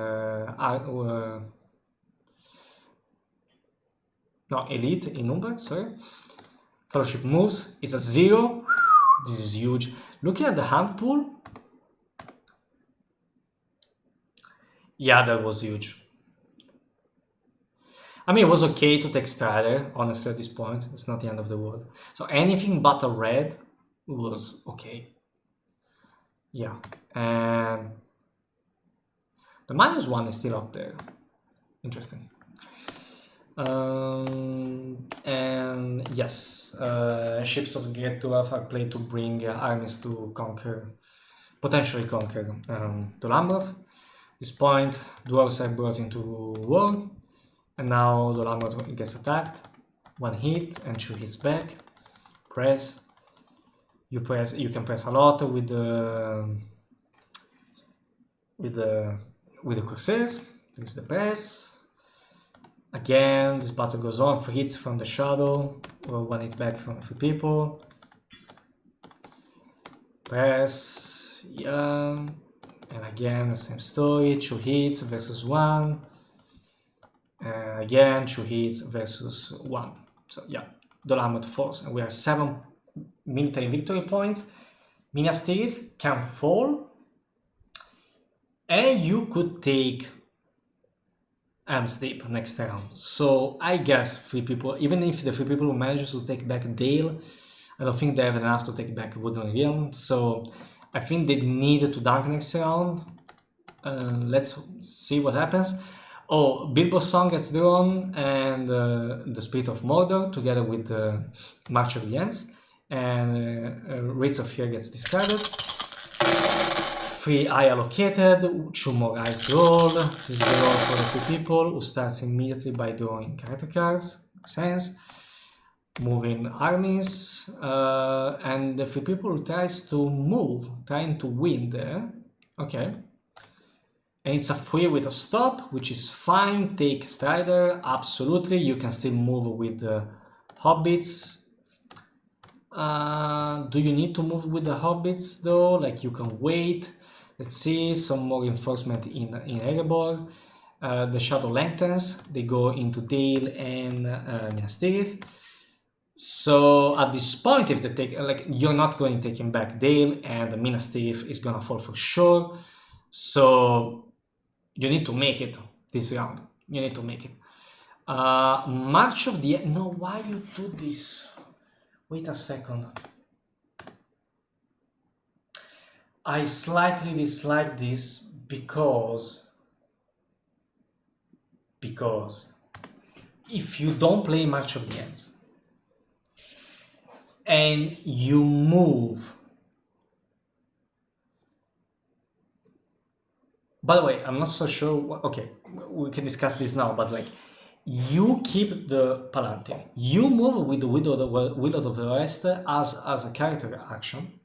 elite in Umbar, sorry. Fellowship moves, it's a 0. This is huge. Looking at the hand pool, yeah, that was huge. I mean, it was okay to take Strider, honestly, at this point. It's not the end of the world. So anything but a red was okay. Yeah, and the -1 is still out there. Interesting. And yes, ships of the Great Dwarf are played to bring armies to potentially conquer Dol-Amroth. At this point, dwarves are brought into war, and now Dol-Amroth gets attacked. 1 hit and 2 hits back. Press. You can press a lot with the Corsairs. There's the press. Again, this battle goes on. 3 hits from the shadow, or 1 hit back from 3 people. Press, yeah, and again the same story. 2 hits versus 1. And again, 2 hits versus 1. So yeah, Dol-Amroth falls, and we are 7 military victory points. Minas Tirith can fall, and you could take Am's Deep next round. So I guess 3 people, even if the 3 people who manages to take back Dale, I don't think they have enough to take back Wooden Realm. So I think they need to dunk next round. Let's see what happens. Oh, Bilbo's Song gets drawn, and the Spirit of Mordor together with the March of the Ants, and Rates of Fear gets discarded. 3 eye allocated, 2 more eyes rolled. This is the roll for the 3 people who starts immediately by drawing character cards. Makes sense. Moving armies, and the 3 people who tries to move, trying to win there. Okay. And it's a 3 with a stop, which is fine. Take Strider, absolutely. You can still move with the Hobbits. Do you need to move with the Hobbits though? Like you can wait. Let's see, some more reinforcement in Erebor. The shadow lengthens. They go into Dale and Minas Tirith. So at this point, if they take, like, you're not going to take him back Dale, and Minas Tirith is gonna fall for sure. So you need to make it this round. You need to make it. March of the... No, why you do this? Wait a second. I slightly dislike this because if you don't play March of the Ants and you move... By the way, I'm not so sure what, okay, we can discuss this now, but like, you keep the Palantir, you move with the Widow of the West as a character action,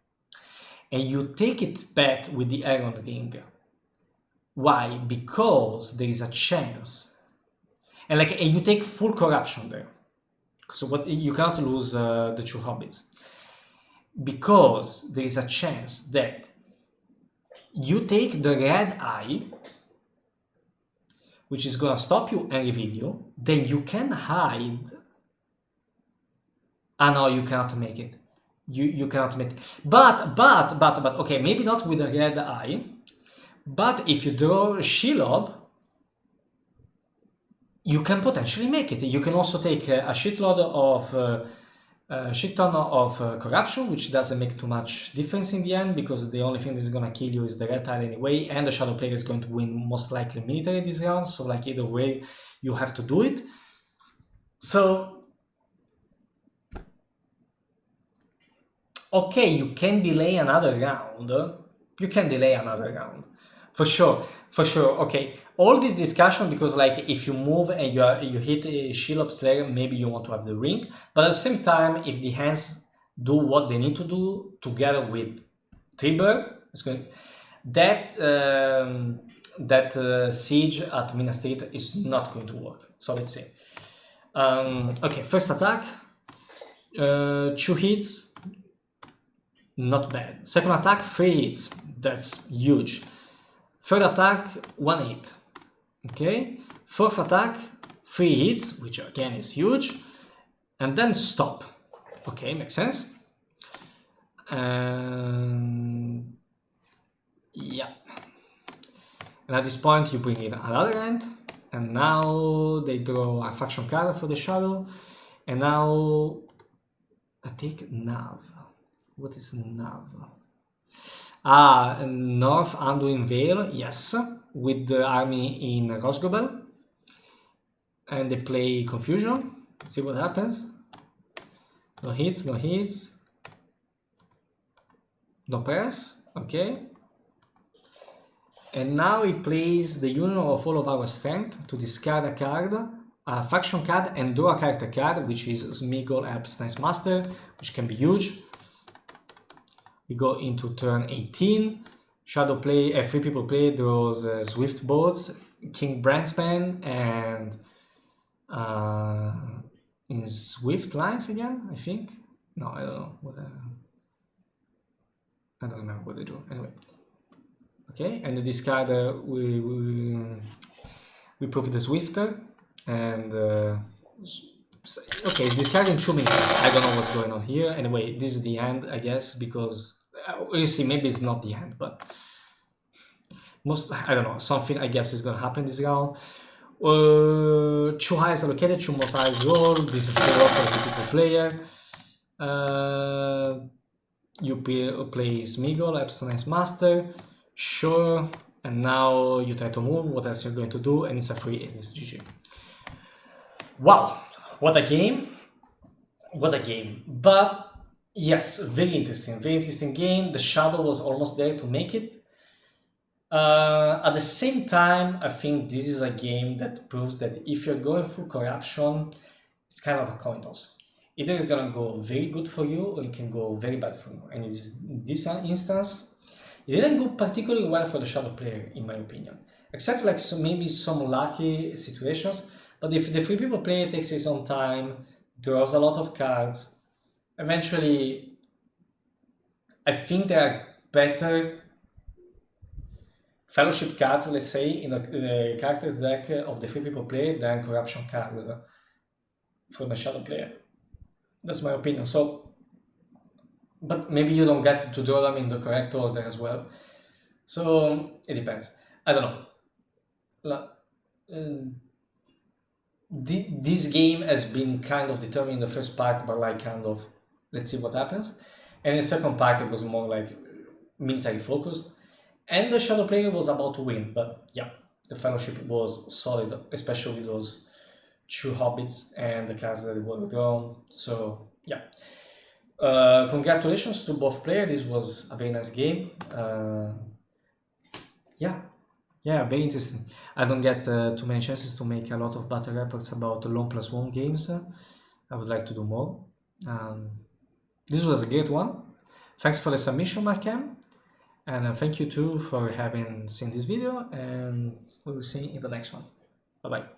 and you take it back with the Iron Ring. Why? Because there is a chance, and you take full corruption there. So what, you cannot lose the 2 Hobbits, because there is a chance that you take the red eye, which is gonna stop you and reveal you, then you can hide. Ah no, you cannot make it. You cannot make it. But, okay, maybe not with the red eye, but if you draw Shelob, you can potentially make it. You can also take a shitload of shit ton of corruption, which doesn't make too much difference in the end, because the only thing that's gonna kill you is the red tile anyway, and the shadow player is going to win most likely military this round, so like either way you have to do it. So okay, you can delay another round. You can delay another round for sure. Okay, all this discussion, because like if you move and you hit a Shelob Slayer, maybe you want to have the ring, but at the same time, if the hands do what they need to do together with Treebird, it's going that siege at Minas Tirith is not going to work. So let's see. Okay, first attack, 2 hits, not bad. Second attack, 3 hits, that's huge. Third attack, 1 hit. Okay. Fourth attack, 3 hits, which again is huge. And then stop. Okay, makes sense. Yeah. And at this point, you bring in another hand. And now they draw a faction card for the shadow. And now I take Nav. What is Nav? North Anduin Vale, yes, with the army in Rosgobel, and they play Confusion. Let's see what happens. No hits, no press, okay. And now he plays the Union of All of Our Strength to discard a card, a faction card, and draw a character card, which is Smeagol Epps Nice Master, which can be huge. We go into turn 18. Shadow play, 3 people play, draws Swift Boats, King Brandspan, and in Swift Lines again, I think. No, I don't know what. I don't remember what they drew. Anyway, okay, and the discard we put the Swifter, and okay, it's discarding 2 minutes. I don't know what's going on here. Anyway, this is the end, I guess, because you see, maybe it's not the end, but I don't know, something I guess is gonna happen this round. 2 highest allocated, 2 most highest roll. This is the roll for the typical player. You play Smeagol, Epson's Master. Sure. And now you try to move. What else you're going to do? And it's a free 8. It's GG. Wow, what a game! What a game! But yes, very interesting game. The shadow was almost there to make it. At the same time, I think this is a game that proves that if you're going through corruption, it's kind of a coin toss. Either it's gonna go very good for you, or it can go very bad for you. And in this instance, it didn't go particularly well for the shadow player, in my opinion. Except like maybe some lucky situations. But if the free people player takes his own time, draws a lot of cards, eventually, I think there are better fellowship cards, let's say, in the characters deck of the free people player than corruption card for the shadow player. That's my opinion. So, but maybe you don't get to draw them in the correct order as well. So it depends. I don't know. This game has been kind of determined in the first part by like kind of let's see what happens, and in the second part it was more like military focused, and the shadow player was about to win. But yeah, the fellowship was solid, especially with those 2 hobbits and the cards that were drawn. So yeah, congratulations to both players. This was a very nice game. Yeah, very interesting. I don't get too many chances to make a lot of battle reports about the LOME+WOME games. I would like to do more. This was a great one. Thanks for the submission, Marc M. And thank you too for having seen this video, and we will see you in the next one. Bye bye.